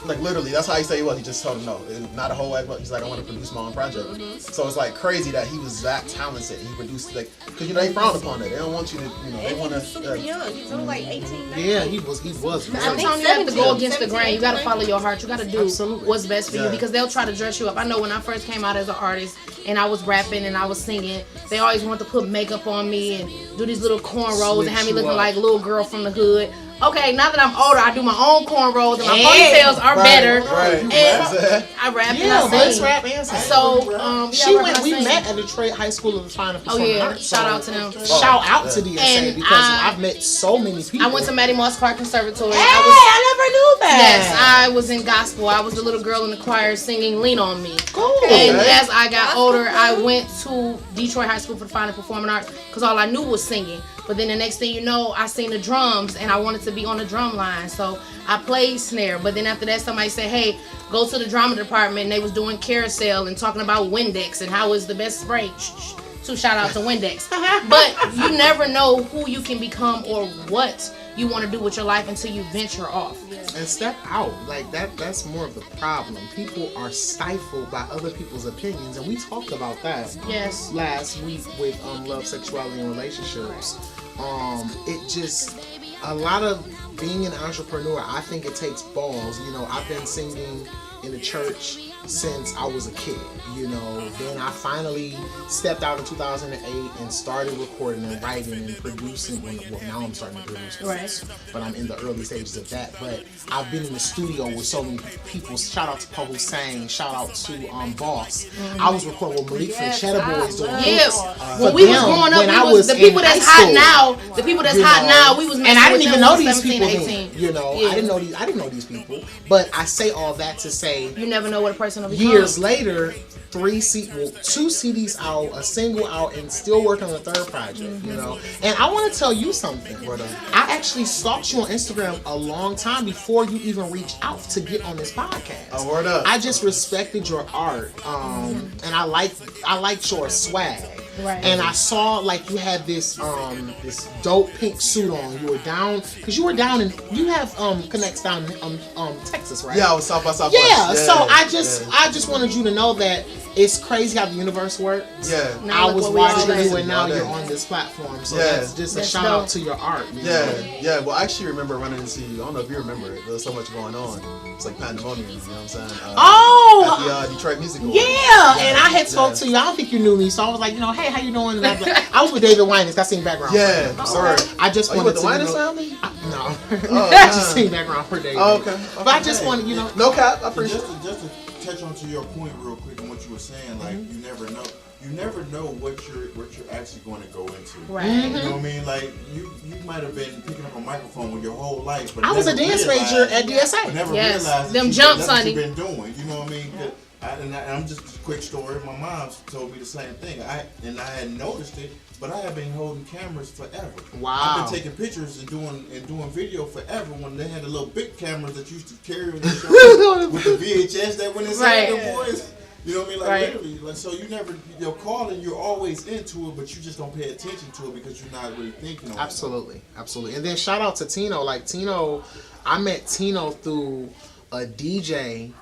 Like literally, that's how he said he was. He just told him no, not a whole act, but he's like, I want to produce my own project. So it's like crazy that he was that talented. He produced like, because you know they frown upon it. They don't want you to, you know, they want to. Super young. He was only like 18, 19. Yeah, he was. Sometimes you have to go against the grain. You got to follow your heart. You got to do what's best for you because they'll try to dress you up. I know when I first came out as an artist and I was rapping and I was singing, they always want to put makeup on me and do these little cornrows and have me looking like a little girl from the hood. Okay, now that I'm older, I do my own cornrows and my ponytails are better. Right. And I rap and I Bliss sing. rap and sing. So She went. We met at Detroit High School of the Fine and Performing Arts. Shout out to them. Shout out to DSA And because I've met so many people. I went to Mattie Moss Clark Conservatory. I never knew that. Yes, I was in gospel. I was the little girl in the choir singing "Lean on Me." Cool. And as I got older, I went to Detroit High School for the Fine and Performing Arts because all I knew was singing. But then the next thing you know, I seen the drums and I wanted to be on the drum line. So I played snare. But then after that, somebody said, hey, go to the drama department. And they was doing carousel and talking about Windex and how it's the best spray. So shout out to Windex. But you never know who you can become or what you want to do with your life until you venture off. And step out. Like that's more of the problem. People are stifled by other people's opinions, and we talked about that last week with love, sexuality, and relationships. It just a lot of being an entrepreneur, I think it takes balls. You know, I've been singing in the church since I was a kid, you know. Then I finally stepped out in 2008 and started recording and writing and producing. Well, now I'm starting to produce, Right. But I'm in the early stages of that. But I've been in the studio with so many people. Shout out to Paul Hussein. Shout out to Boss. I was recording with Malik from Cheddar Boys doing When we was growing up, the people that's hot now, we was messing and I didn't with even them know when these 17, people 18. then, you know. I didn't know these people. But I say all that to say You never know what a person will become. years later, 2 CDs out, a single out, and still working on a third project, you know. And I want to tell you something. I actually stalked you on Instagram a long time before you even reached out to get on this podcast. Oh, word up. I just respected your art, and I liked your swag. Right. And I saw like you had this this dope pink suit on. You were down because you have connects down in Texas, right? Yeah, I was South by Southwest. Yeah, so I just wanted you to know that it's crazy how the universe works. Yeah. Now I was look what we watching all you do. and now you're on this platform. So Yeah. that's just a shout out to your art. You know? Yeah. Well, I actually remember running into you. I don't know if you remember it. There was so much going on. It's like pandemonium. You know what I'm saying? At the Detroit Music Awards. Yeah, and I had spoke to you. I don't think you knew me, so I was like, you know, hey, how you doing? And I was with David Winans. I sing background. Yeah, I'm sorry. I just you wanted with to the Winans know. family? No, I just sing background for David. Oh, okay. But I just wanted, you know. No cap. I appreciate it. Just to touch on to your point real quick on what you were saying, like you never know what you're actually going to go into. Right. You know what I mean? Like you might have been picking up a microphone with your whole life, but I was a dance major at DSA. But never Yes. realized Them that jumps, that's what honey. you've been doing. You know what I mean? And I'm just a quick story. My mom told me the same thing. I had noticed it, but I have been holding cameras forever. Wow. I've been taking pictures and doing video forever. When they had the little big cameras that used to carry with the VHS that went inside the boys. You know what I mean? Like literally, like so you're calling, you're always into it, but you just don't pay attention to it because you're not really thinking on it. Absolutely. And then shout out to Tino. Like Tino, I met Tino through a DJ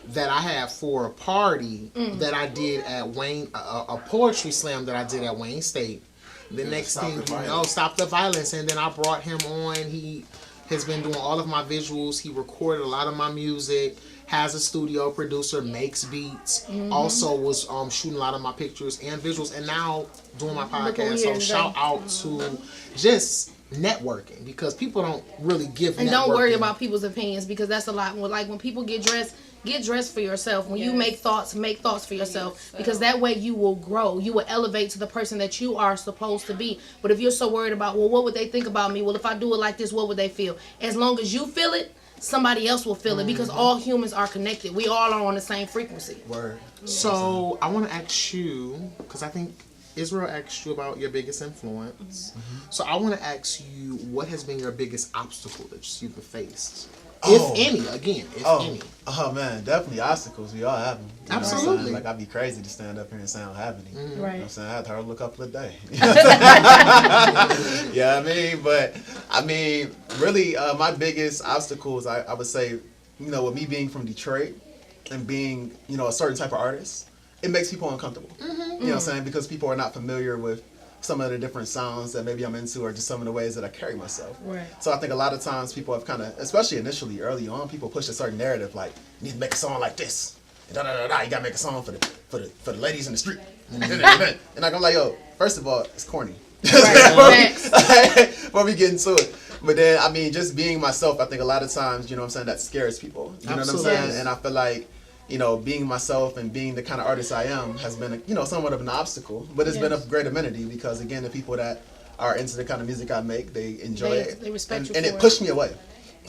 that I had for a party that I did at Wayne, a poetry slam that I did at Wayne State. The next thing you know, Stop the Violence, and then I brought him on. He has been doing all of my visuals. He recorded a lot of my music. Has a studio producer, makes beats. Also was shooting a lot of my pictures and visuals, and now doing my podcast. So shout out to just networking, because people don't really give. And don't worry about people's opinions, because that's a lot. Like when people get dressed for yourself. When you make thoughts for yourself, because that way you will grow. You will elevate to the person that you are supposed to be. But if you're so worried about, well, what would they think about me? Well, if I do it like this, what would they feel? As long as you feel it, somebody else will feel it, because all humans are connected. We all are on the same frequency. Word. So I want to ask you, because I think Israel asked you about your biggest influence. So I want to ask you, what has been your biggest obstacle that you've faced? If any, again, if any. Oh man, definitely obstacles. We all have them. Absolutely. Like, I'd be crazy to stand up here and say I don't have any. Right. You know what I'm saying? I had to hurdle a couple a day. Yeah, I mean, really, my biggest obstacles, I would say, with me being from Detroit and being, a certain type of artist, it makes people uncomfortable. You know what I'm saying? Because people are not familiar with some of the different sounds that maybe I'm into, or just some of the ways that I carry myself. Right. So I think a lot of times people have kind of, especially initially, early on, people push a certain narrative, like, you need to make a song like this. And you gotta make a song for the ladies in the street. And I'm like, yo, first of all, it's corny. Before we get into it. But then, I mean, just being myself, I think a lot of times, that scares people. You know what I'm saying? And I feel like, being myself and being the kind of artist I am has been, somewhat of an obstacle, but it's been a great amenity, because again, the people that are into the kind of music I make, they enjoy it. They respect you and for it pushed me away.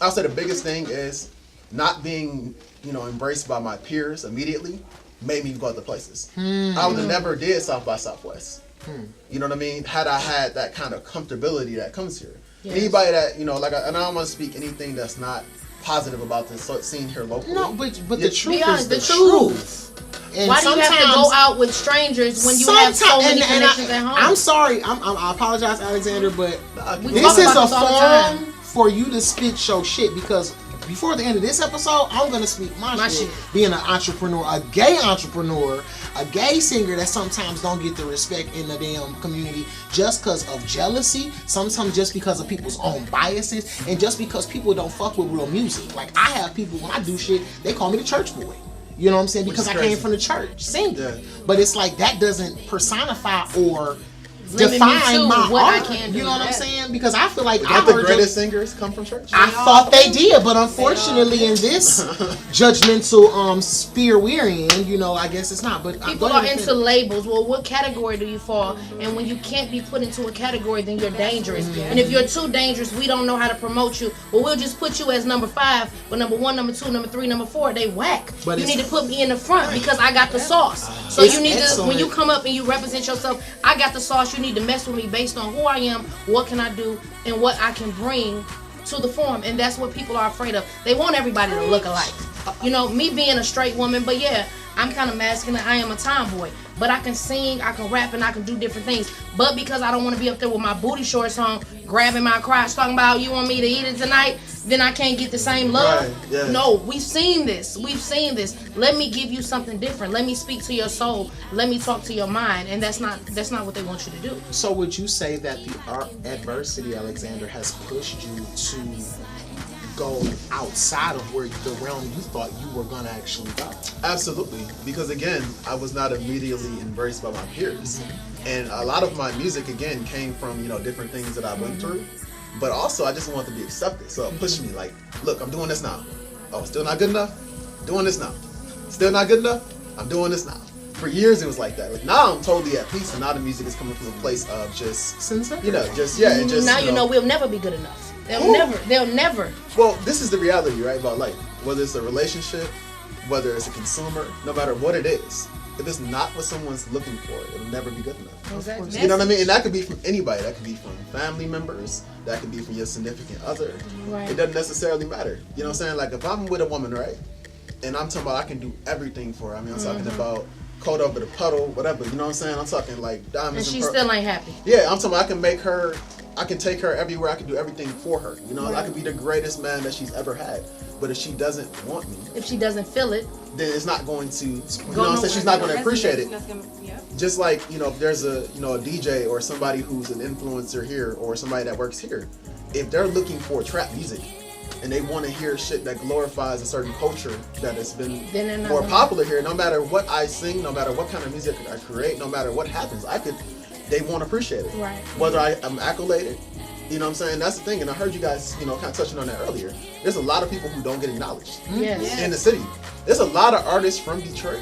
I'll say the biggest thing is not being, embraced by my peers immediately made me go other places. I would have never did South by Southwest. You know what I mean? Had I had that kind of comfortability that comes here. Yes. Anybody that, and I don't want to speak anything that's not positive about this scene here locally. No, but the truth is the truth. And why do you have to go out with strangers when you have so many connections at home? I'm sorry. I apologize, Alexzander, but this is a forum for you to spit your shit, because before the end of this episode, I'm going to speak my shit. Being an entrepreneur, a gay entrepreneur, a gay singer that sometimes don't get the respect in the damn community just because of jealousy, sometimes just because of people's own biases, and just because people don't fuck with real music. Like, I have people, when I do shit, they call me the church boy. You know what I'm saying? Because I came from the church singing. Yeah. But it's like, that doesn't personify or define my art. You know what I'm saying? Because I feel like the greatest singers come from church. I thought they did, but unfortunately in this judgmental sphere we're in, I guess it's not. But people are into labels. Well, what category do you fall? And when you can't be put into a category, then you're dangerous. And if you're too dangerous, we don't know how to promote you. Well, we'll just put you as number 5, but number 1, number 2, number 3, number 4, they whack. But you need to put me in the front because I got the sauce. So you need to, when you come up and you represent yourself, I got the sauce. You need to mess with me based on who I am, what can I do, and what I can bring to the forum. And that's what people are afraid of. They want everybody to look alike. Me being a straight woman, but yeah, I'm kind of masculine. I am a tomboy, but I can sing, I can rap, and I can do different things. But because I don't want to be up there with my booty shorts on, grabbing my crotch, talking about you want me to eat it tonight, then I can't get the same love. Right, yeah. No, we've seen this. Let me give you something different. Let me speak to your soul. Let me talk to your mind. And that's not what they want you to do. So would you say that the adversity, Alexzander, has pushed you to go outside of where the realm you thought you were going to actually go? Absolutely. Because again, I was not immediately embraced by my peers. And a lot of my music, again, came from, different things that I went through. But also, I just wanted to be accepted. So it pushed me like, look, I'm doing this now. Oh, still not good enough? Doing this now. Still not good enough? I'm doing this now. For years, it was like that. Like, now I'm totally at peace, and now the music is coming from a place of just, sincerity. Now we'll never be good enough. They'll never. Well, this is the reality, right, about life. Whether it's a relationship, whether it's a consumer, no matter what it is, if it's not what someone's looking for, it'll never be good enough. Exactly. You know what I mean? And that could be from anybody. That could be from family members. That could be from your significant other. Right. It doesn't necessarily matter. You know what I'm saying? Like, if I'm with a woman, right, and I'm talking about I can do everything for her. I mean, I'm talking about, coat over the puddle, whatever. You know what I'm saying? I'm talking like diamonds. And she still ain't happy. Yeah, I'm talking. I can take her everywhere. I can do everything for her. You know, I can be the greatest man that she's ever had. But if she doesn't want me, if she doesn't feel it, then it's not going to. You know what I'm saying? She's not going to appreciate it. Just like, you know, if there's a DJ or somebody who's an influencer here or somebody that works here, if they're looking for trap music and they want to hear shit that glorifies a certain culture that has been more popular here, no matter what I sing, no matter what kind of music I create, no matter what happens, they won't appreciate it. Right. Whether I'm accoladed, you know what I'm saying? That's the thing. And I heard you guys, kind of touching on that earlier. There's a lot of people who don't get acknowledged in the city. There's a lot of artists from Detroit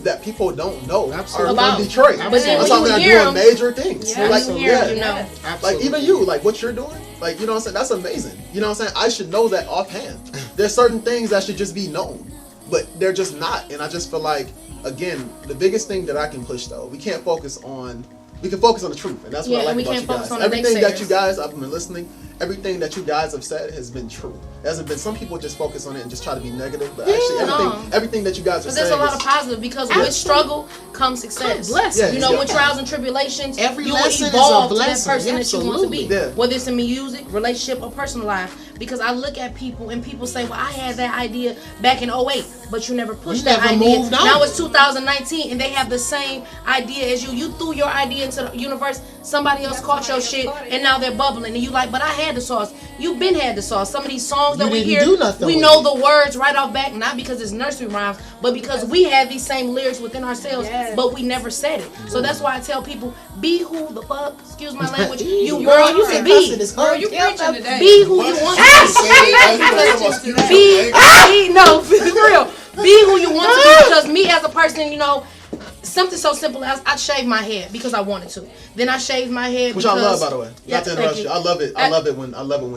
that people don't know are from Detroit. But then I'm talking about doing major things. Yeah, like, like even you, like what you're doing, like, you know what I'm saying? That's amazing. You know what I'm saying? I should know that offhand. There's certain things that should just be known, but they're just not. And I just feel like, again, the biggest thing that I can push though, we can focus on the truth, and that's what I like about you guys. Everything that you guys, I've been listening, everything that you guys have said has been true. There hasn't been, some people just focus on it and just try to be negative, but actually everything that you guys are saying. But there's a lot of positive, because with struggle comes success. With trials and tribulations, you will evolve to that person that you want to be. Yeah. Whether it's in music, relationship, or personal life. Because I look at people and people say, well, I had that idea back in 2008, but you never pushed that idea. Now it's 2019 and they have the same idea as you. You threw your idea into the universe, somebody else caught your shit, and now they're bubbling. And you like, but I had the sauce. You've been had the sauce. Some of these songs that we hear, we know the words right off back, not because it's nursery rhymes, but because we have these same lyrics within ourselves, but we never said it. So that's why I tell people, be who the fuck, excuse my language, you want to be. Girl, you preaching today. Be who you want to be. For real. Be who you want to be, because me as a person, something so simple as I shaved my head because I wanted to. Then I shaved my head which I love, by the way. Not to interrupt you. I love it. I love it when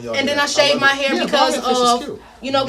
y'all. And then I shaved my hair because of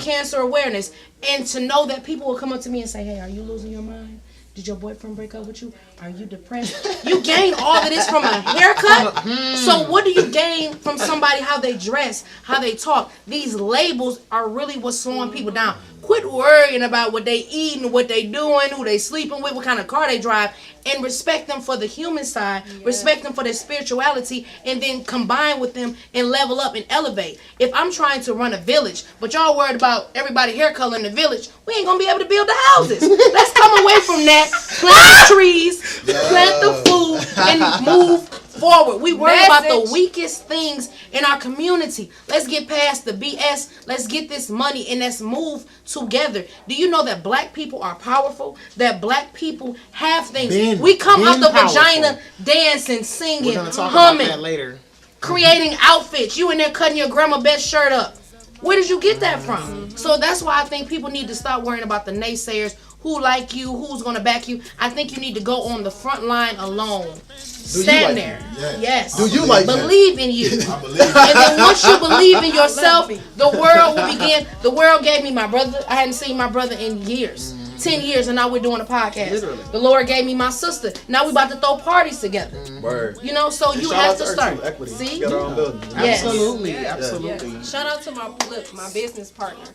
cancer awareness, and to know that people will come up to me and say, "Hey, are you losing your mind? Did your boyfriend break up with you? Are you depressed?" You gain all of this from a haircut. So what do you gain from somebody, how they dress, how they talk? These labels are really what's slowing people down. Quit worrying about what they eating, what they doing, who they sleeping with, what kind of car they drive, and respect them for the human side, respect them for their spirituality, and then combine with them and level up and elevate. If I'm trying to run a village, but y'all worried about everybody hair color in the village, we ain't gonna be able to build the houses. Let's come away from that, plant the trees, plant the food, and move forward. We worry about the weakest things in our community. Let's get past the BS. Let's get this money and let's move together. Do you know that black people are powerful? That black people have things. We come out the vagina dancing, singing, humming, about that later. Creating outfits. You in there cutting your grandma's best shirt up. Where did you get that from? So that's why I think people need to stop worrying about the naysayers, who like you, who's going to back you. I think you need to go on the front line alone. Stand there. Yes. Do you like believe in you. I believe. And then once you believe in yourself, the world will begin. The world gave me my brother. I hadn't seen my brother in years. 10 years, and now we're doing a podcast. Literally. The Lord gave me my sister. Now we about to throw parties together. Word. So you have to start. Equity. See? Got our own building. Yes. Absolutely. Yeah. Shout out to my business partner,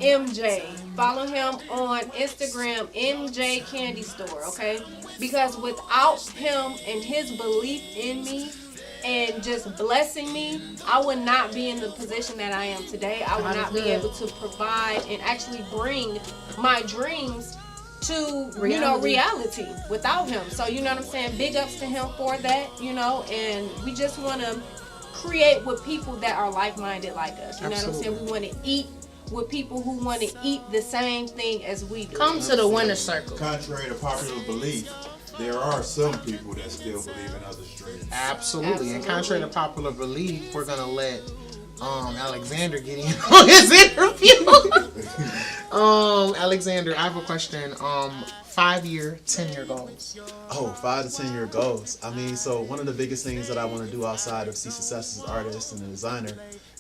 MJ. Follow him on Instagram, MJ Candy Store, okay? Because without him and his belief in me and just blessing me, I would not be in the position that I am today. I would not be able to provide and actually bring my dreams to reality without him. So you know what I'm saying? Big ups to him for that, and we just want to create with people that are like-minded like us. You know what I'm saying? We want to eat with people who want to eat the same thing as we do. Come to the winner's circle. Contrary to popular belief, there are some people that still believe in other streams. Absolutely. And contrary to popular belief, we're gonna let Alexzander get in on his interview. Alexzander, I have a question. 5-year, 10-year goals. 5 to 10 year goals. I mean, so one of the biggest things that I want to do outside of see success as an artist and a designer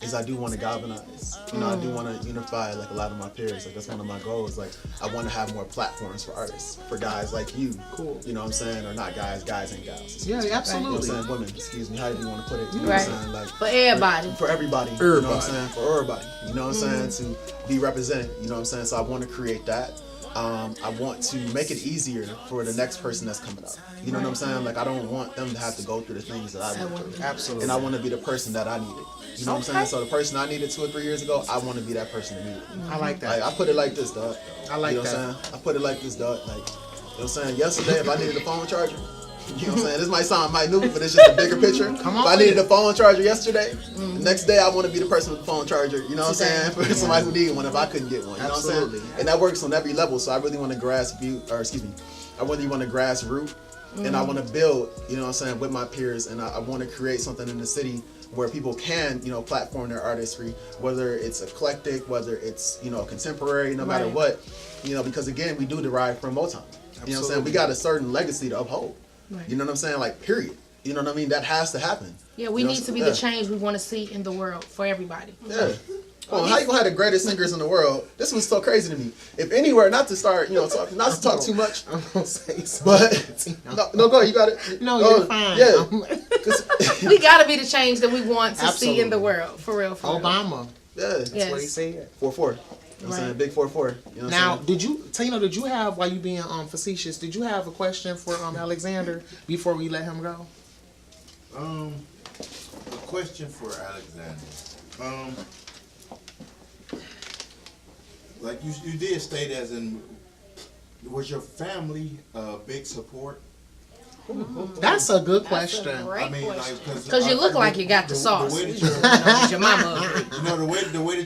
is I do want to galvanize. I do want to unify like a lot of my peers. Like that's one of my goals. Like I want to have more platforms for artists, for guys like you. Cool. You know what I'm saying? Or not guys and gals. Yeah, absolutely. You know what I'm saying? Women, excuse me. How do you want to put it? You know what I'm saying? Like for everybody. For everybody. You know what I'm saying? For everybody. You know what I'm saying? To be represented. You know what I'm saying? So I want to create that. I want to make it easier for the next person that's coming up. You know what I'm saying? Like, I don't want them to have to go through the things that I went through. Absolutely. And I want to be the person that I needed. You know what I'm saying? So the person I needed 2 or 3 years ago, I want to be that person immediately. I like that. Like, I put it like this, dog. I like you know that. What I'm saying? I put it like this, dog. Like, you know what I'm saying? Yesterday, if I needed a phone charger, you know what I'm saying? This might sound minute, but it's just a bigger picture. Come on. If I needed a phone charger yesterday, the next day I want to be the person with the phone charger, you know what I'm saying? For somebody who needed one if I couldn't get one. You know what I'm saying? And that works on every level. So I really want to I really want to grassroots and I want to build, you know what I'm saying, with my peers, and I want to create something in the city where people can, you know, platform their artistry, whether it's eclectic, whether it's, you know, contemporary, no matter what, you know, because again, we do derive from Motown. You know what I'm saying? We got a certain legacy to uphold. Right. You know what I'm saying? Like, period. You know what I mean? That has to happen. Yeah, we need to be the change we want to see in the world for everybody. Yeah. Well, how you gonna have the greatest singers in the world? This was so crazy to me. If anywhere, not to start, you know, not to talk too much. I'm gonna say something. But no, go. You got it. No, you're fine. Yeah. We gotta be the change that we want to see in the world, for real. Obama. Yeah, that's what he said. 4-4. You know what I'm saying? Big 4-4. You know what now, I'm saying? Tino, did you have, while you being facetious, did you have a question for Alexzander before we let him go? A question for Alexzander. Like you did state, as in, was your family a big support? That's a good question. I mean, like, because you look like you got the sauce. Your mama. You know, the way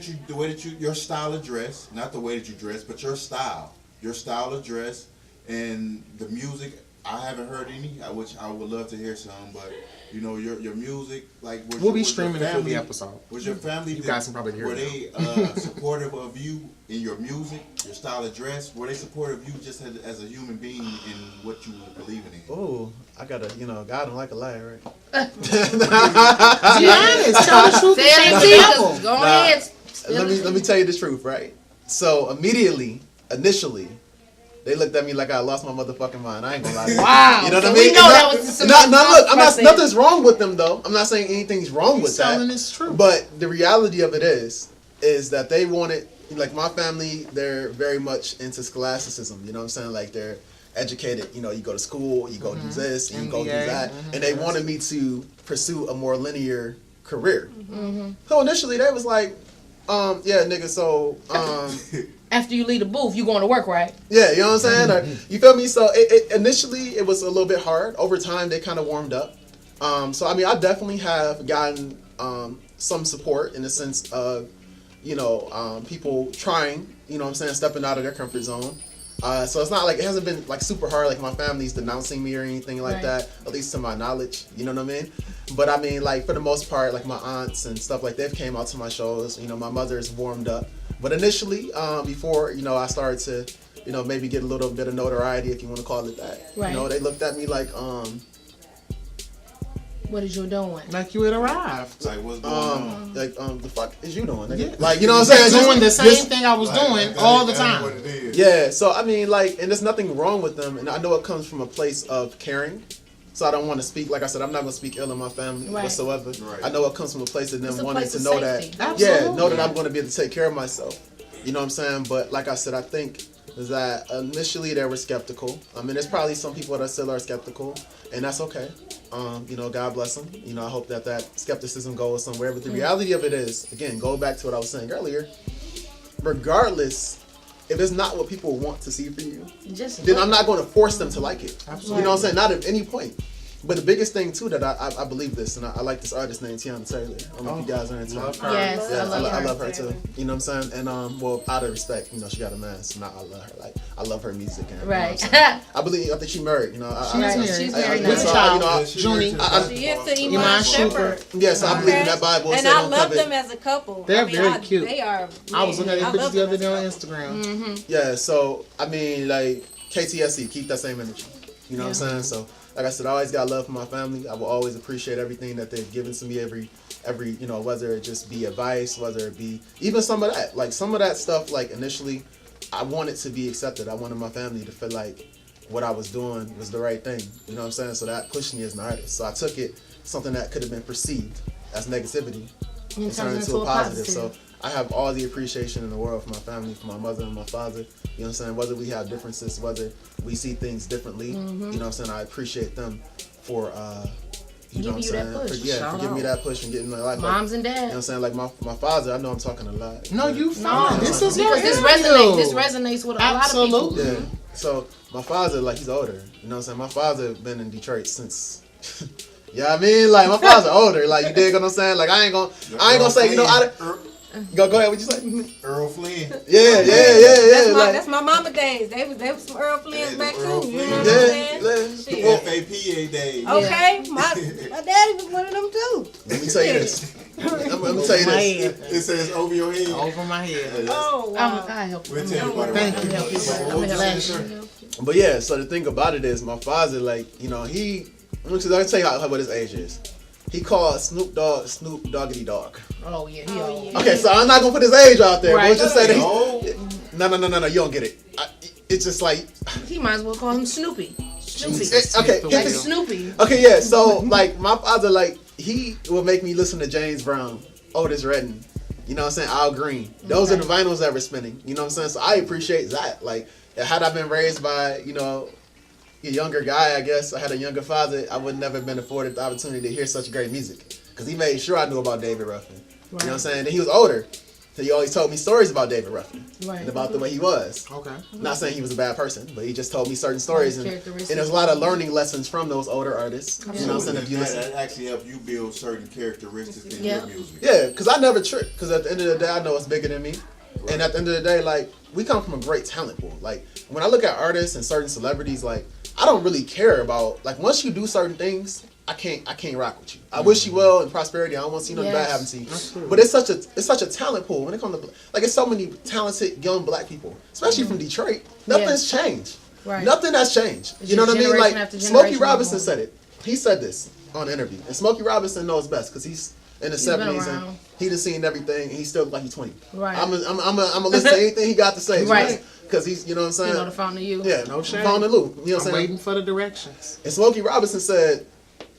that you your style of dress, not the way that you dress, but your style of dress, and the music. I haven't heard any, which I would love to hear some, but you know, your music, like, we'll be streaming it for the episode. Was your family? You guys can probably hear. Were they supportive of you in your music, your style of dress? Were they supportive of you just as a human being in what you were believing in? Oh, I gotta, you know, God don't like a liar, right? Be honest. Tell the truth. Go ahead. Let me tell you the truth, right? So initially, they looked at me like I lost my motherfucking mind. I ain't gonna lie to you. Wow. You know what I mean? We know that was the look, nothing's wrong with them though. I'm not saying anything's wrong with that. It's true. But the reality of it is that they wanted, like, my family, they're very much into scholasticism. You know what I'm saying? Like, they're educated. You know, you go to school, you go do this, you go do that. And they wanted me to pursue a more linear career. So initially they was like, yeah, nigga, so after you leave the booth, you going to work, right? Yeah, you know what I'm saying? Or, you feel me? So initially it was a little bit hard. Over time, they kind of warmed up. So, I mean, I definitely have gotten some support in the sense of, you know, people trying, you know what I'm saying, stepping out of their comfort zone. So it's not like, it hasn't been like super hard, like my family's denouncing me or anything like that, at least to my knowledge, you know what I mean? But I mean, like, for the most part, like my aunts and stuff, like, they've came out to my shows, you know, my mother's warmed up. But initially, before, you know, I started to, you know, maybe get a little bit of notoriety, if you want to call it that. You know, they looked at me like, what is you doing? Like you had arrived. Like, what's going on? Like, the fuck is you doing? Yeah. Like, you know what I'm saying? Doing the same thing I was doing all the time. What it is. Yeah, so I mean, like, and there's nothing wrong with them, and I know it comes from a place of caring. So I don't want to speak, like I said, I'm not going to speak ill of my family whatsoever. Right. I know it comes from a place of them wanting to know that, know that I'm going to be able to take care of myself. You know what I'm saying? But like I said, I think that initially they were skeptical. I mean, there's probably some people that still are skeptical, and that's okay. You know, God bless them. You know, I hope that skepticism goes somewhere. But the reality of it is, again, go back to what I was saying earlier, regardless, if it's not what people want to see for you, then I'm not going to force them to like it. Absolutely. You know what I'm saying? Not at any point. But the biggest thing, too, that I believe this, and I like this artist named Tino. I don't know if you guys are into her. Yes, yeah, I love her, too. You know what I'm saying? And, well, out of respect, you know, she got a man, so I love her. Like, I love her music. And right. You know I think she's married, you know. She's married now. With child. She is to Iman Shepherd. Yes, I believe in that Bible. And I love them as a couple. They're very cute. They are. I was looking at their pictures the other day on Instagram. Yeah, so, I mean, like, KTSC, keep that same energy. You know what I'm saying? So, like I said, I always got love for my family. I will always appreciate everything that they've given to me every, you know, whether it just be advice, whether it be even some of that. Like, some of that stuff, like, initially, I wanted to be accepted. I wanted my family to feel like what I was doing was the right thing. You know what I'm saying? So that pushed me as an artist. So I took it, something that could have been perceived as negativity, and turned into a positive. So I have all the appreciation in the world for my family, for my mother and my father. You know what I'm saying? Whether we have differences, whether we see things differently, you know what I'm saying? I appreciate them for, you know what I'm saying? For giving me that push and getting my life. Moms and dads. You know what I'm saying? Like my father, I know I'm talking a lot. No, you fine. No, this is because this resonates with a lot of people. Yeah. So my father, like, he's older. You know what I'm saying? My father been in Detroit since. Yeah, I mean, like, my father's older. Like, you dig what I'm saying? Like, I ain't gonna say, you know, go ahead. What you say? Earl Flynn. Yeah. That's my mama days. They was some Earl Flynn's back too. You know what I'm saying? FAPA days. Okay, my daddy was one of them too. Let me tell you this. Let me tell you this. It says over your head. Over my head. Oh, wow. I help you. We'll tell you about it. Thank you. I'm help you. But yeah, so the thing about it is, my father, like, you know, I can tell you what his age is. He called Snoop Doggity Dog. Oh yeah, he old. Okay, so I'm not gonna put his age out there. Right. But just say that No. No, you don't get it. It's just like, He might as well call him Snoopy. okay, Like Snoopy. Okay, yeah. So like my father, like, he would make me listen to James Brown, Otis Redding, you know what I'm saying, Al Green. Those are the vinyls that were spinning. You know what I'm saying? So I appreciate that. Like, had I been raised by, you know, a younger guy, I guess I had a younger father, I would never have been afforded the opportunity to hear such great music. Because he made sure I knew about David Ruffin. You know what I'm saying? And he was older. So he always told me stories about David Ruffin. Right. And about the way he was. Okay. Not saying he was a bad person, but he just told me certain stories. And Characteristics. there's a lot of learning lessons from those older artists. You know what I'm saying? If you listen. That actually helped you build certain characteristics in your music. Yeah, because I never trick. Because at the end of the day, I know it's bigger than me. Right. And at the end of the day, like, we come from a great talent pool. Like, when I look at artists and certain celebrities, like, I don't really care about, like, once you do certain things, I can't rock with you. I wish you well in prosperity. I don't want to see nothing bad happen to you. But it's such a talent pool when it comes to, like, it's so many talented young black people, especially from Detroit. Nothing's changed. Right. Nothing has changed. It's You know what I mean? generation Like, after Smokey generation Robinson of said it. He said this on an interview, and Smokey Robinson knows best because he's in the 70s and he done seen everything, and he's still like he's 20. Right. I'm gonna listen to anything he got to say. Right. Because he's, you know what I'm saying? You know, the fountain of youth. Yeah, No shade. found the loop. You know what I'm I'm saying? waiting for the directions. And Smokey Robinson said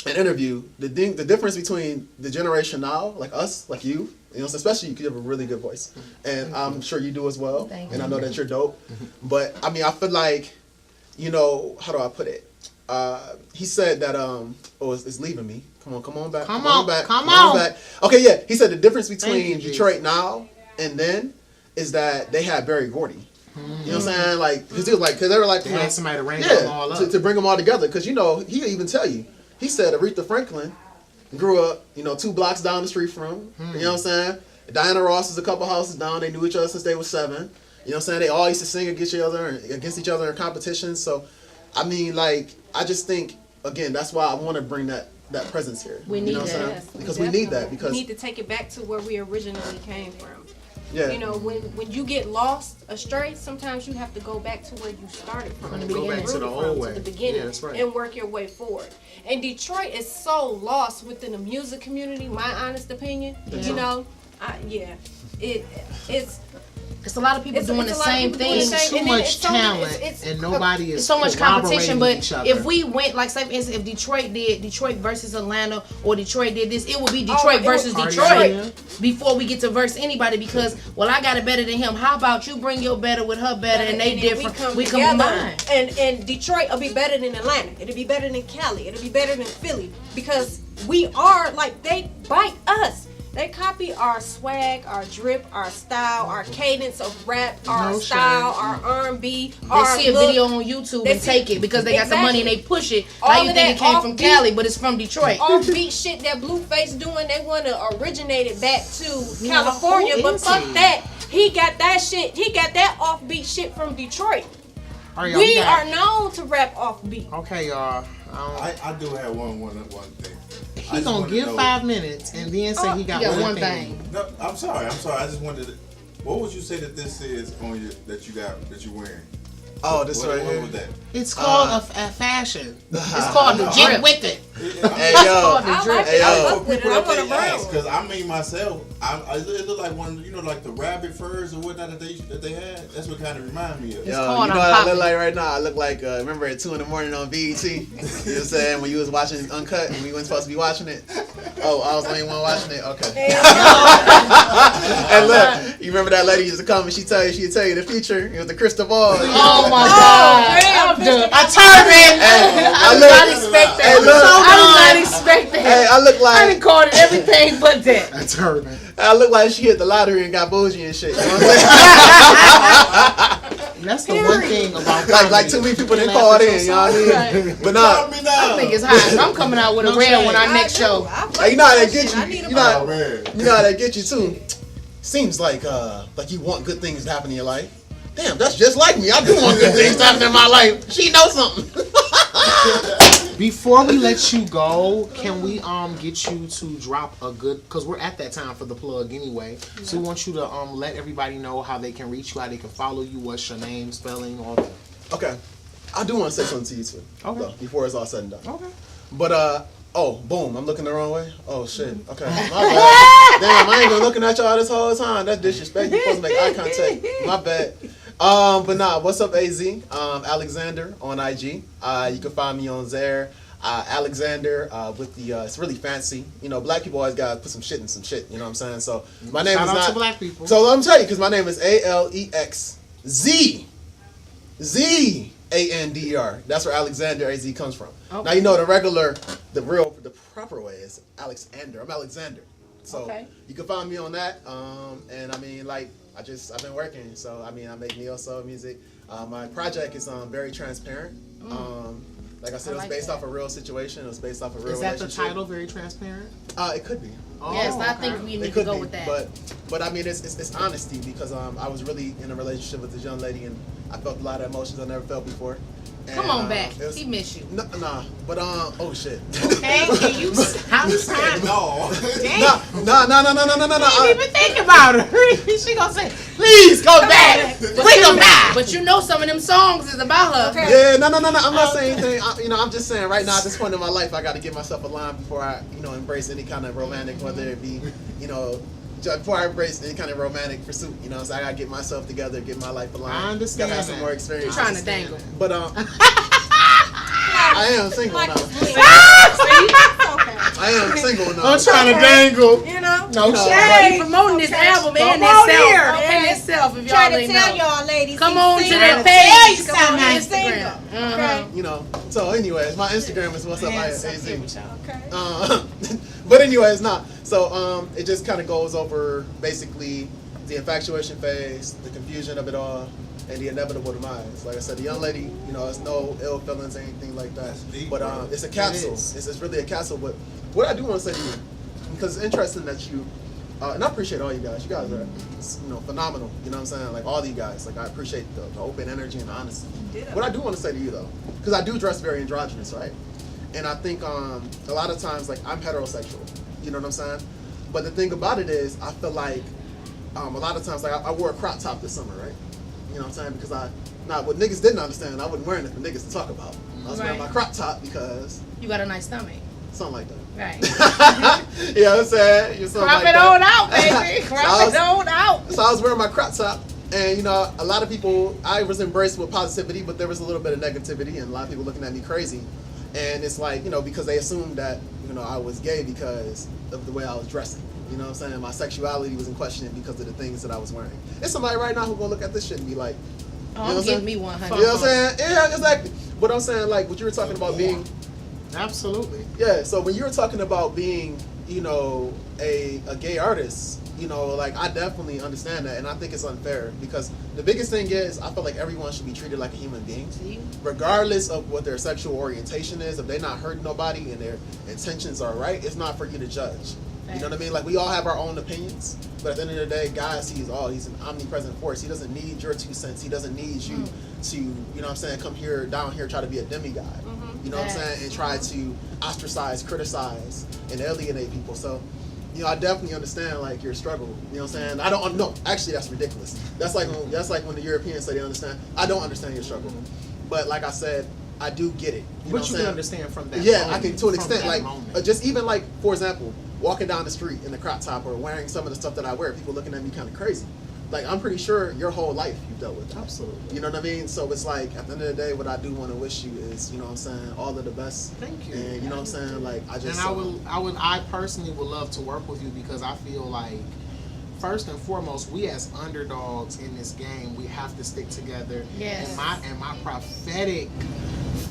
in an interview, the difference between the generation now, like us, like you know, especially you have a really good voice, and I'm sure you do as well. Thank and you. I know that you're dope. But I mean, I feel like, you know, how do I put it? He said that it's leaving me. Come on back. Come on back. Okay, yeah. He said the difference between you, Detroit now and then is that they had Berry Gordy. You know what I'm saying? Like, because they were like, They had somebody to wrangle them all up. to bring them all together. Because, you know, he'll even tell you. He said Aretha Franklin grew up, you know, 2 blocks down the street from him. You know what I'm saying? Diana Ross is a couple houses down. They knew each other since they were 7. You know what I'm saying? They all used to sing against each other in competitions. So, I mean, like, I just think, again, that's why I want to bring that presence here. We need what I'm saying? Yes, Because we need that. Because we need to take it back to where we originally came from. yeah. You know, when you get lost astray, sometimes you have to go back to where you started from. Go back to the old way. To the beginning, Yeah, that's right. and work your way forward. And Detroit is so lost within the music community. My honest opinion, you know, It's a lot of people doing the same thing. Too much talent, and nobody is. It's so much competition, but each other. if we went, like, say for instance, if Detroit did Detroit versus Atlanta, or Detroit did this, it would be Detroit versus Detroit before we get to verse anybody. Because, well, I got it better than him. How about you bring your better with her better, and they different? We combine. And Detroit will be better than Atlanta. It'll be better than Cali. It'll be better than Philly, because we are, like, they bite us. They copy our swag, our drip, our style, our cadence of rap, our style, our R&B, They see a video on YouTube and take it because they got the money and they push it. Now you think it came from Cali, but it's from Detroit. Offbeat shit that Blueface doing, they want to originate it back to California, but fuck that. He got that shit. He got that offbeat shit from Detroit. Right, we are known to rap offbeat. Okay, y'all. I do have one thing. He gonna give 5 minutes and then say he got one thing. No, I'm sorry. I just wanted to. What would you say that this is on your that you're wearing? Oh, this right here. What was that? It's called a fashion. It's called the Get drip. with it. Hey yo, because I mean myself, it looked like one, like the rabbit furs or whatnot that they had. That's what kind of remind me of. Yo, you know what I look like right now? I look like remember at 2 a.m. on BET. You know what I'm saying, when you was watching Uncut and we weren't supposed to be watching it. Oh, I was the only one watching it. Okay. And look, you remember that lady used to come and she'd tell you the future. It was the crystal ball. Oh my God! A turban. I did not expect that. I did not expect that. Hey, I look like I done called it everything but that. A turban. I look like she hit the lottery and got bougie and shit. You know what I'm saying? That's the one thing about like too many people didn't call in. You know what I mean? But nah. I think it's hot. I'm coming out with a red one our next show. Hey, you know how they get you. You know how they get you too. Seems like you want good things to happen in your life. Damn, that's just like me. I do want good things to happen in my life. She knows something. Before we let you go, can we get you to drop a good, because we're at that time for the plug anyway. Yeah. So we want you to let everybody know how they can reach you, how they can follow you, what's your name, spelling, all that. Okay. I do want to say something to you too. Okay. Though, before it's all said and done. Okay. But oh, boom, I'm looking the wrong way? Oh shit. Okay. My bad. Damn, I ain't been looking at y'all this whole time. That's disrespect. You're supposed to make eye contact. My bad. But nah, what's up, AZ? Alexzander on IG. You can find me on there. Alexzander with the it's really fancy. Black people always gotta put some shit in some shit. You know what I'm saying? So my name Shout is out not to black people. So let me tell you, because my name is ALEXZANDER. That's where Alexzander AZ comes from. Okay. Now the proper way is Alexzander. I'm Alexzander. So you can find me on that. And I mean, like, I've been working. So I mean, I make neo-soul music. My project is very transparent. Like I said, it was based off a real situation. It was based off a real relationship. Is that the title, Very Transparent? It could be. Yes, I think we need to go with that. But I mean, it's honesty, because I was really in a relationship with this young lady, and I felt a lot of emotions I never felt before. And, come on back. He miss you. Nah. But oh shit. Okay, can you stop? No. No. I didn't even think about her. She gonna say, "Please go back. Bring them back." But some of them songs is about her. Okay. Yeah, no. I'm not saying anything. I'm just saying right now at this point in my life, I got to give myself a line before I, embrace any kind of romantic, whether it be, before I embrace any kind of romantic pursuit, so I gotta get myself together, get my life aligned. I understand. Gotta have some more experience. You're trying to dangle. But I am single now. I am single now. I'm trying to dangle. No shade. Promoting this album in itself. If y'all ain't know. Y'all ladies. Come on to that page. Come on Instagram. Okay. So anyways, my Instagram is what's up AZ. Okay. But anyways, So it just kind of goes over basically the infatuation phase, the confusion of it all, and the inevitable demise. Like I said, the young lady, it's no ill feelings or anything like that. Deep, but it's a capsule. It's really a capsule. But what I do want to say to you, because it's interesting that you, and I appreciate all you guys. You guys are, phenomenal. You know what I'm saying? Like all of you guys. Like I appreciate the open energy and the honesty. What I do want to say to you though, because I do dress very androgynous, right? And I think a lot of times, like, I'm heterosexual. You know what I'm saying? But the thing about it is, I feel like a lot of times, like, I wore a crop top this summer, right? You know what I'm saying? Because what niggas didn't understand, I wasn't wearing it for niggas to talk about. I was wearing my crop top because... You got a nice stomach. Something like that. Right. You know what I'm saying? Crop it on out, baby. Crop it on out. So I was wearing my crop top. And, a lot of people, I was embraced with positivity, but there was a little bit of negativity and a lot of people looking at me crazy. And it's like, because they assumed that, I was gay because of the way I was dressing. You know what I'm saying? My sexuality was in question because of the things that I was wearing. There's somebody right now who gonna look at this shit and be like, give me 100. You know what I'm saying? Yeah, exactly. But I'm saying, like, what you were talking about being... Absolutely. Yeah, so when you were talking about being, a gay artist, like, I definitely understand that, and I think it's unfair, because the biggest thing is, I feel like everyone should be treated like a human being, regardless of what their sexual orientation is. If they're not hurting nobody and their intentions are right, it's not for you to judge. You know what I mean? Like, we all have our own opinions, but at the end of the day, God sees all. He's an omnipresent force. He doesn't need your 2 cents. He doesn't need you to, come down here, try to be a demigod. You know what I'm saying? And try to ostracize, criticize, and alienate people. So, I definitely understand, like, your struggle. You know what I'm saying? I don't know. Actually, that's ridiculous. That's like when the Europeans say they understand. I don't understand your struggle. But like I said, I do get it. But you can understand from that. Yeah, moment, I can to an extent. Like moment. just even like for example, walking down the street in the crop top or wearing some of the stuff that I wear, people looking at me kind of crazy. Like I'm pretty sure your whole life you've dealt with that. Absolutely. You know what I mean? So it's like at the end of the day, what I do want to wish you is, you know what I'm saying, all of the best. Thank you. And you know what I'm saying? Like I just and I personally would love to work with you because I feel like first and foremost, we as underdogs in this game, we have to stick together. Yes. And my prophetic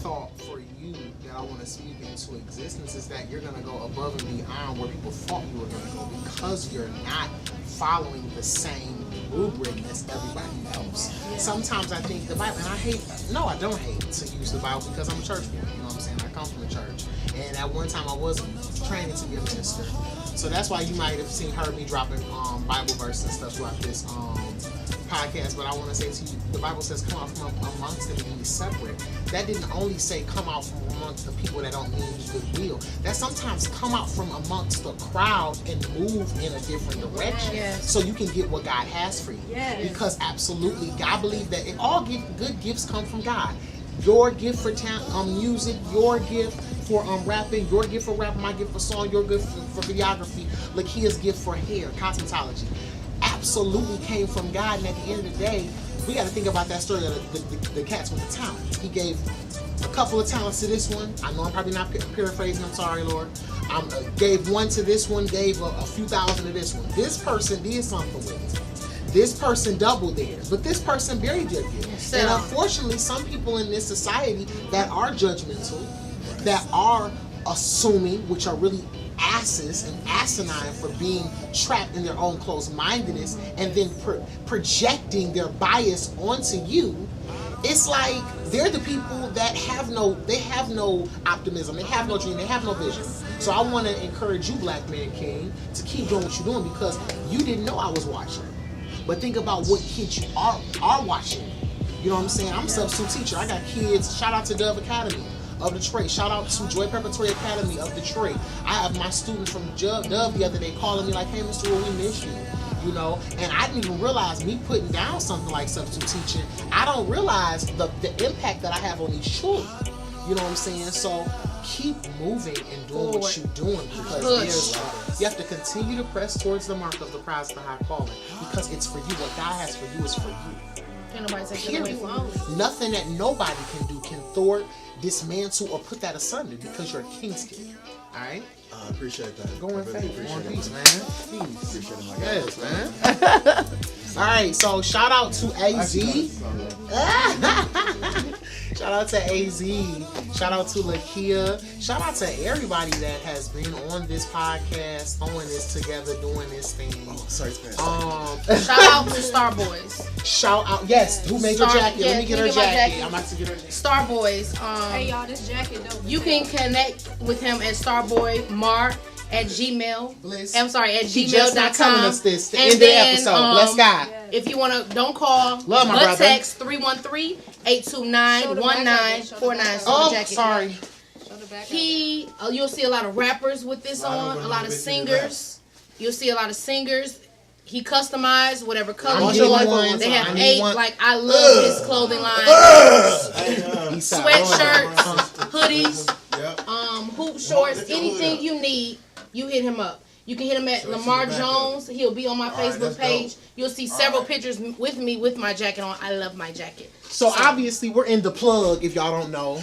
thought for you that I want to speak into existence is that you're going to go above and beyond where people thought you were going to go because you're not following the same rubric as everybody else. Yeah. Sometimes I think the Bible, and I don't hate to use the Bible because I'm a church boy, you know what I'm saying? I come from the church. And at one time I was training to be a minister. So that's why you might have heard me dropping Bible verses and stuff throughout this podcast. But I want to say to you, the Bible says, come out from amongst them and be separate. That didn't only say come out from amongst the people that don't mean goodwill. That sometimes come out from amongst the crowd and move in a different direction, so you can get what God has for you. Yes. Because absolutely, God believes that all good gifts come from God. Your gift for music, your gift for rapping, your gift for rap, my gift for song, your gift for videography, Lakia's gift for hair, cosmetology, absolutely came from God. And at the end of the day, we got to think about that story of the cats with the talents. He gave a couple of talents to this one. I know I'm probably not paraphrasing. I'm sorry, Lord. Gave one to this one, gave a few thousand to this one. This person did something with it. This person doubled theirs, but this person buried their gift. And unfortunately, some people in this society that are judgmental, that are assuming, which are really asses and asinine for being trapped in their own closed-mindedness and then projecting their bias onto you. It's like they're the people that have no optimism, they have no dream, they have no vision. So I want to encourage you, Black Man King, to keep doing what you're doing because you didn't know I was watching. But think about what kids you are watching. You know what I'm saying? I'm a substitute teacher. I got kids. Shout out to Dove Academy of Detroit. Shout out to Joy Preparatory Academy of Detroit. I have my students from Dove the other day calling me like, hey, Mr. Will, we miss you. You know, and I didn't even realize me putting down something like substitute teaching. I don't realize the impact that I have on these children. You know what I'm saying? So keep moving and doing what you're doing because you have to continue to press towards the mark of the prize of the high calling because it's for you. What God has for you is for you. Can't nobody take it away from you. Nothing that nobody can do can thwart, dismantle, or put that asunder because you're a king's kid. All right? I appreciate that. Go in faith. Go in peace, man. Peace. Appreciate it, my guy. Yes, man. All right, so shout out to AZ. Shout out to AZ. Shout out to Lakia. Shout out to everybody that has been on this podcast, throwing this together, doing this thing. Oh, sorry, shout out to Star Boys. Shout out, yes. Who made your jacket? Yeah, let me get her jacket. I'm about to get her jacket. Star Boys. Hey y'all, this jacket dope. You can connect with him at starboymar@gmail. Bliss. I'm sorry, at He just not gmail.com. telling us this. The end of the episode. Bless God. If you want to, don't call. Love my brother. Text 313-829-1949. Oh, sorry. You'll see a lot of rappers with this on. A lot of singers. You'll see a lot of singers. He customized whatever color you want. They have 8. Like I love his clothing line. Sweatshirts, hoodies, hoop shorts, anything you need, you hit him up. You can hit him at Lamar Jones. He'll be on my Facebook page. You'll see several pictures with me with my jacket on. I love my jacket. So obviously we're in the plug if y'all don't know.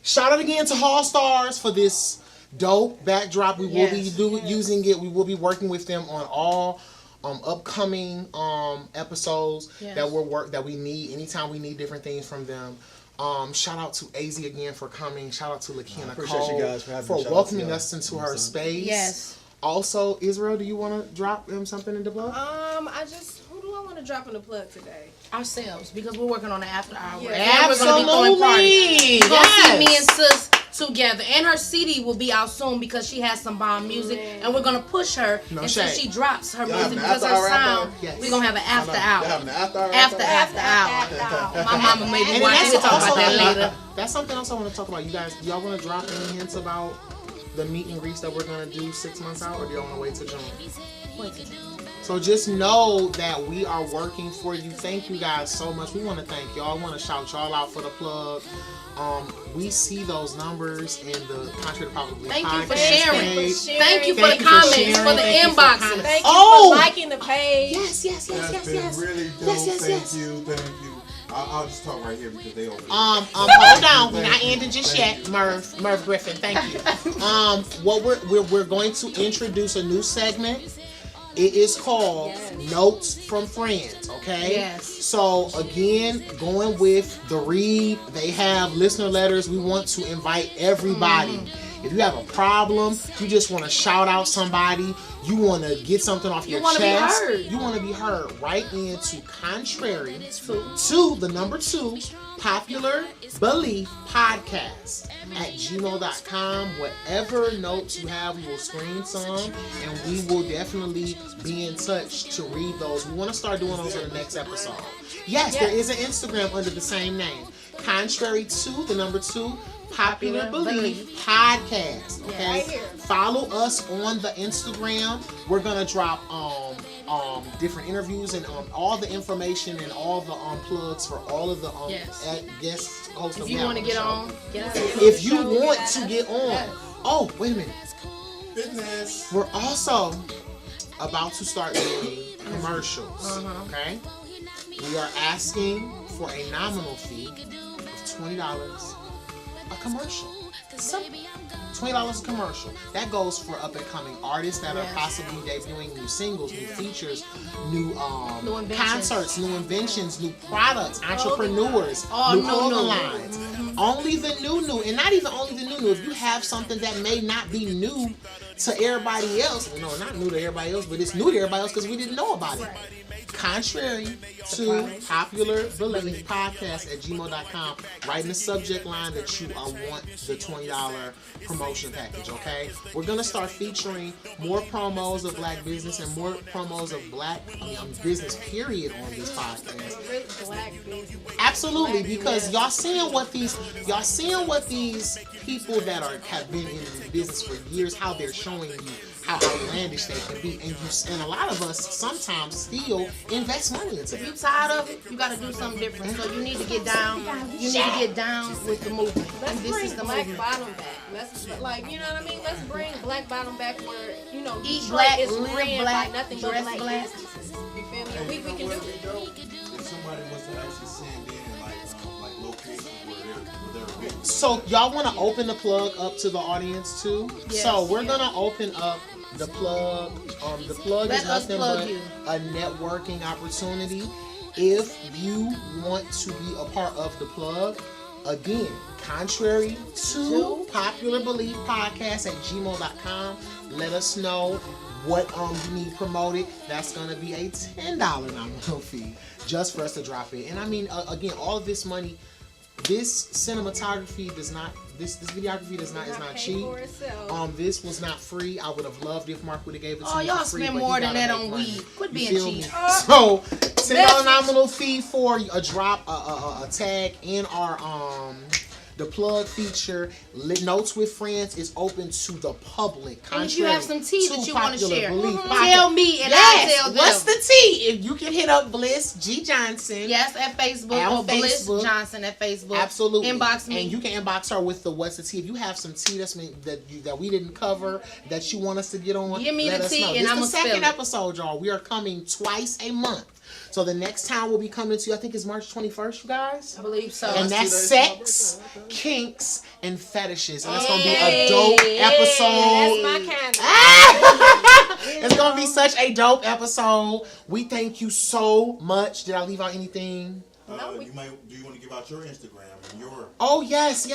Shout out again to Hall Stars for this dope backdrop. We will be using it. We will be working with them on all upcoming episodes that we need. Anytime we need different things from them. Shout out to AZ again for coming. Shout out to Lakia and Nicole you guys for welcoming us into her space. Yes. Also, Israel, do you want to drop something in the plug? Who do I want to drop in the plug today? Ourselves, because we're working on the after hour. Yeah. And we're going to be throwing parties. You're going to see me and sis together. And her CD will be out soon because she has some bomb music. And we're going to push her until she drops her music because her sound. We're going to have an after hour. After hour. My mama made me watch it. We'll talk about that later. That's something else I want to talk about. You guys, do y'all want to drop any hints about the meet and greets that we're going to do 6 months out, or do y'all want to wait till June? Wait till June. So just know that we are working for you. Thank you guys so much. We want to thank y'all. I want to shout y'all out for the plug. We see those numbers in the Contrary to Popular Belief Thank you for podcast sharing. page. Thank you for Thank the you for comments, sharing. for the Thank you for inboxes. comments. Thank you Oh! for liking the page. Yes. That's been really dope. Thank you. I'll just talk right here because they over here. Hold on. We're not ending just yet. Merv Griffin, thank you. What we're going to introduce a new segment. It is called Notes from Friends, okay? Yes. So, again, going with the read, they have listener letters. We want to invite everybody. If you have a problem, you just want to shout out somebody, you want to get something off your chest. You want to be heard. Write into Contrary to the number 2 Popular Belief Podcast at gmail.com. Whatever notes you have, we will screen some and we will definitely be in touch to read those. We want to start doing those in the next episode. Yes, there is an Instagram under the same name. Contrary to the number 2 Popular Belief Podcast. Okay, follow us on the Instagram. We're gonna drop different interviews and all the information and all the plugs for all of the guest hosts. If you want to get on, if you want to get on, oh wait a minute, Business. we're also about to start doing commercials. Okay, we are asking for a nominal fee of $20. A commercial. Simple. $20 a commercial. That goes for up and coming artists that are possibly debuting new singles, new features, new concerts, new inventions, new products, entrepreneurs, new clothing lines. Only the new, and not even only the new. If you have something that may not be new to everybody else, no, not new to everybody else, but it's new to everybody else because we didn't know about it. Contrary to Popular Belief Podcast at gmail.com. Write in the subject line that you want the $20 promotion package, okay? We're going to start featuring more promos of black business and more promos of black business, period, on this podcast. Black business. Absolutely, because y'all seeing what these people that have been in the business for years, how they're showing you how outlandish they can be, and a lot of us sometimes still invest money into if it. you tired of it, you got to do something different. So you need to get down. You need to get down with the movement. Let's This bring is the Black movement. Bottom back. Let's you know what I mean? Let's bring Black Bottom back where, Eat Detroit black, is live ran black, by nothing but dress black black. businesses. You feel me? We can do it. If somebody was to actually send in like locations where they're big. So y'all want to open the plug up to the audience too? Yes. So we're gonna open up the plug. The plug Let is us nothing plug but you. a networking opportunity. If you want to be a part of the plug, again, Contrary to Popular Belief Podcast at gmail.com. Let us know what you need promoted. That's gonna be a $10 nominal fee just for us to drop it. And I mean, again, all of this money, this cinematography does not, this videography is not cheap. This was not free. I would have loved if Mark would have gave it to Oh, me y'all for free, spend but more he than gotta that make on money. weed. Quit You being feel cheap. me? So $10 nominal fee for a drop, a tag in our the plug feature. Notes with Friends is open to the public. And if you have some tea that you want to share, Podcast. tell me and I'll tell them. What's the tea? If you can hit up Bliss G Johnson. Yes, at Facebook On or Bliss Facebook. Johnson at Facebook. Absolutely. Inbox me. And you can inbox her with the what's the tea. If you have some tea that we didn't cover that you want us to get on, Give me let the us tea know. and This I'ma is the second spill it. episode, y'all. We are coming twice a month. So the next time we'll be coming to you, I think it's March 21st, you guys. I believe so. And that's sex, kinks, and fetishes. And it's going to be a dope episode. That's my kind of. It's going to be such a dope episode. We thank you so much. Did I leave out anything? Do you want to give out your Instagram and your? Oh, yes.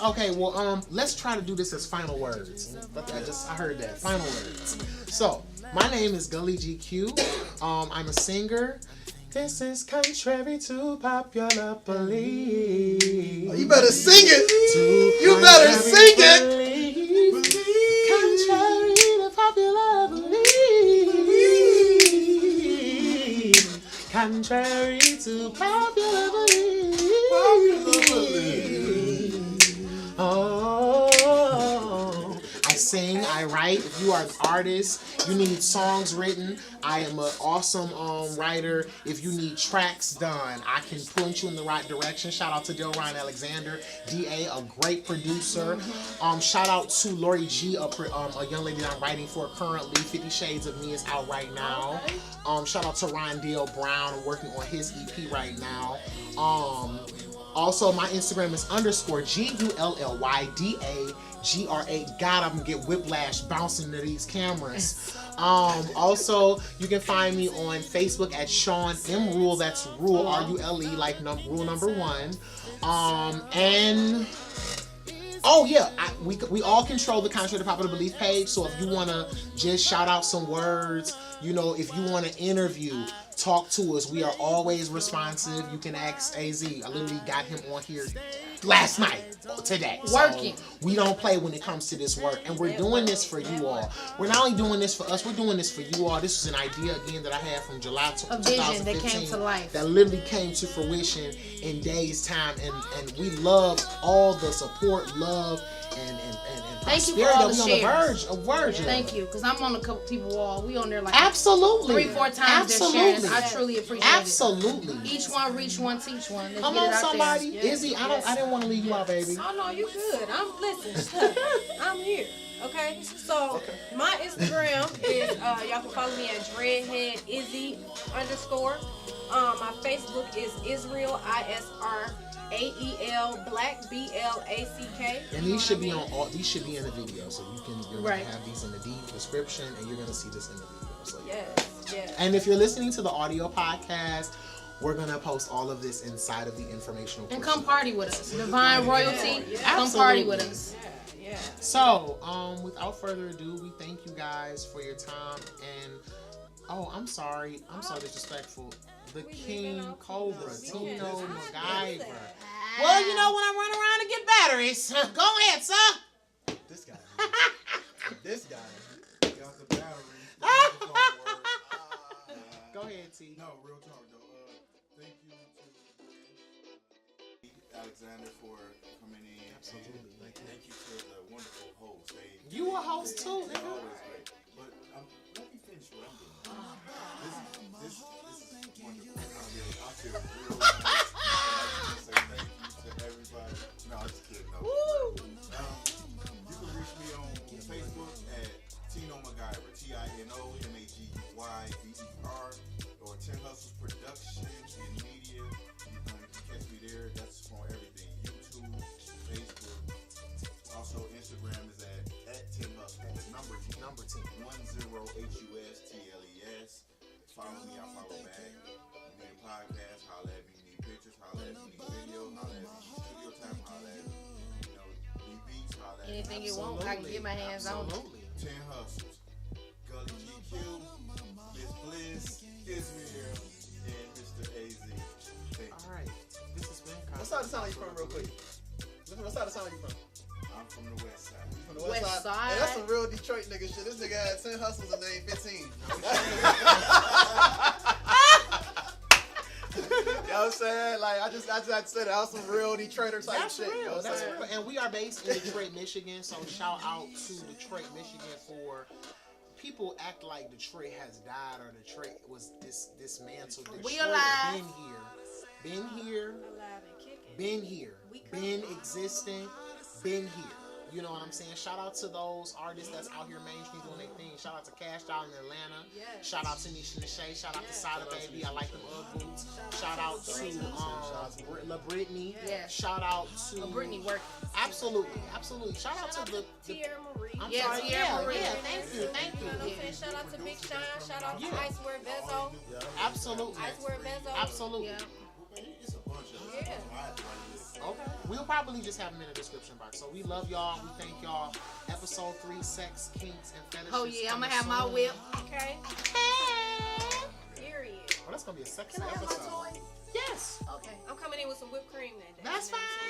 Okay, well, let's try to do this as final words. I heard that. Final words. So, my name is Gully GQ. I'm a singer. This is Contrary to Popular Belief. Oh, you better sing it. You better sing it. Contrary to Popular Belief. Contrary to Popular Belief. Oh, I sing, I write. If you are an artist, you need songs written, I am an awesome writer. If you need tracks done, I can point you in the right direction. Shout out to Alexzander, DA, a great producer. Shout out to Lori G, a young lady that I'm writing for currently. 50 Shades of Me is out right now. Shout out to Rondell Brown. I'm working on his EP right now. Also, my Instagram is _GULLYDAGRA. God, I'm gonna get whiplash bouncing to these cameras. Also, you can find me on Facebook at Sean M. Rule. That's Rule, RULE, like rule number 1. And oh yeah, we all control the Contrary to Popular Belief page. So if you wanna just shout out some words, if you wanna interview, talk to us. We are always responsive. You can ask AZ. I literally got him on here last night, today. Working. So we don't play when it comes to this work. And we're doing this for you all. We're not only doing this for us, we're doing this for you all. This was an idea, again, that I had from July 2015. A vision that came to life. That literally came to fruition in days' time. And we love all the support, love, and thank you for all the shares. On the verge of. Thank you, because I'm on a couple people wall. We on there like absolutely 3-4 times they're sharing. I truly appreciate it. Absolutely. Each one reach one, teach one. Let's Come get on, it out somebody. there. Izzy, I didn't want to leave you out, baby. Oh no, you good. I'm here. Okay, so my Instagram is y'all can follow me at dreadheadizzy_. My Facebook is Israel ISRAEL Black BLACK. And these should be in the video, so you're right. gonna have these in the description, and you're gonna see this in the video. So Yes. And if you're listening to the audio podcast, we're gonna post all of this inside of the informational. And come party with us, Divine Royalty. Yeah. Come party with us. Yeah. So, without further ado, we thank you guys for your time. And I'm sorry, I'm so disrespectful. The King Cobra, Tino MacGyver. Well, when I run around and get batteries, go ahead, sir. This guy. This guy. Got the battery. Go ahead, T. No, real talk though. Thank you to Alexzander for coming in. Absolutely. Thank you to the wonderful host. You a host too, They're nigga. always great. But let me finish what I'm doing. This is wonderful. I feel real nice. And I just say thank you to everybody. No, I'm just kidding. No. You can reach me on Facebook at Tino MacGyver, TinoMacGyver, or 10 Hustles Production and Media. You can catch me there. That's on everything. YouTube, Facebook. Also, Instagram is at 10 Hustles. Number 10. 10HUSTLES. Follow me, I follow back. You need a podcast, holla at me. You need pictures, holla at me. You need video, holla at me. Studio time, holla at me. Need beats, holla at me. Anything you want, I can get my hands on. 10 Hustles. Gully GQ, Miss Bliss, Israel, and Mr. AZ. All right. This has been What side of town are you from, real quick? What side of town are you from? I'm from the West Side. From the West side. Hey, that's some real Detroit nigga shit. This nigga had 10 hustles and named 15. You know what I'm saying? Like, I just said that was some real Detroiter type That's shit. real. You know what I'm That's saying? real. And we are based in Detroit, Michigan. So shout out to Detroit, Michigan for people act like Detroit has died or Detroit was dismantled. We Detroit alive. Been here, been existing, been here. You know what I'm saying? Shout out to those artists that's out here mainstream doing their thing. Shout out to Cash Doll in Atlanta. Yes. Shout out to Nisha Nashay. Shout out to Sada Baby. I like them boots. Shout out to La Brittany. Yes. Shout out to Brittany working. Absolutely. Shout out to the Tierra Marie. I'm Yeah, sorry. Tierra Marie. Yeah, thank you. You know what I'm saying? Shout out to Big Shine. Shout out to Icewear Vezo. Absolutely. Icewear Vezo. Absolutely. Yeah. It's a bunch of us. Yeah. Okay. We'll probably just have them in the description box. So we love y'all. We thank y'all. Episode 3, Sex, Kinks, and Fetishes. Oh yeah, I'm gonna have my coming whip. Okay. Period. soon. Oh, that's gonna be a sexy Can I have my episode. toy? Yes. Okay. I'm coming in with some whipped cream that day. That's You know what fine. I'm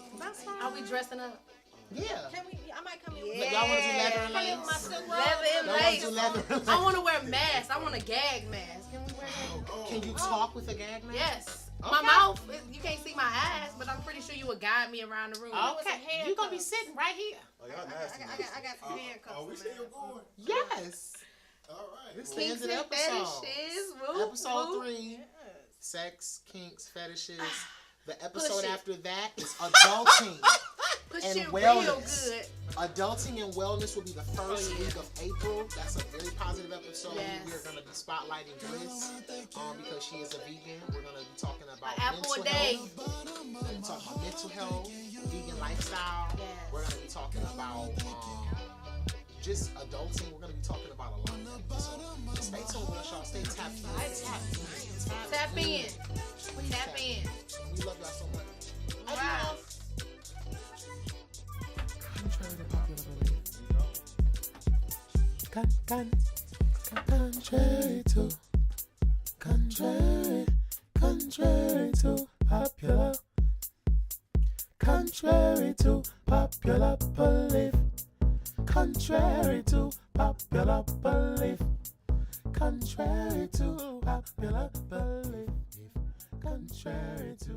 saying? That's fine. Are we dressing up? Yeah. Can we? I might come in with Y'all want to do leather and Come in with my lace? silk robe. Leather and Y'all want to lace. do leather and I lace? want to wear a mask. I want a gag mask. Can we wear that? Can you talk with a gag mask? Yes. My mouth, you can't see my eyes, but I'm pretty sure you would guide me around the room. Okay, you're gonna be sitting right here. Oh, y'all nasty. I got some handcuffs. Are we still going? Yes. All right. This is the end of the episode. Episode 3, sex, kinks, fetishes. The episode after that is adulting and wellness. Real good. Adulting and wellness will be the first week of April. That's a very positive episode. Yes. We're going to be spotlighting Bliss because she is a vegan. We're going to be talking about apple mental a day. health. We're going to be talking about mental health, vegan lifestyle. Yes. We're going to be talking about just adulting. We're going to be talking about a lot of things. So just stay tuned with us, y'all. Stay tapped in. Tap in. Tap in. We love y'all so much. Wow. Contrary to popular belief. Contrary to popular. Contrary to popular belief. Contrary to popular belief. Contrary to popular belief. Contrary to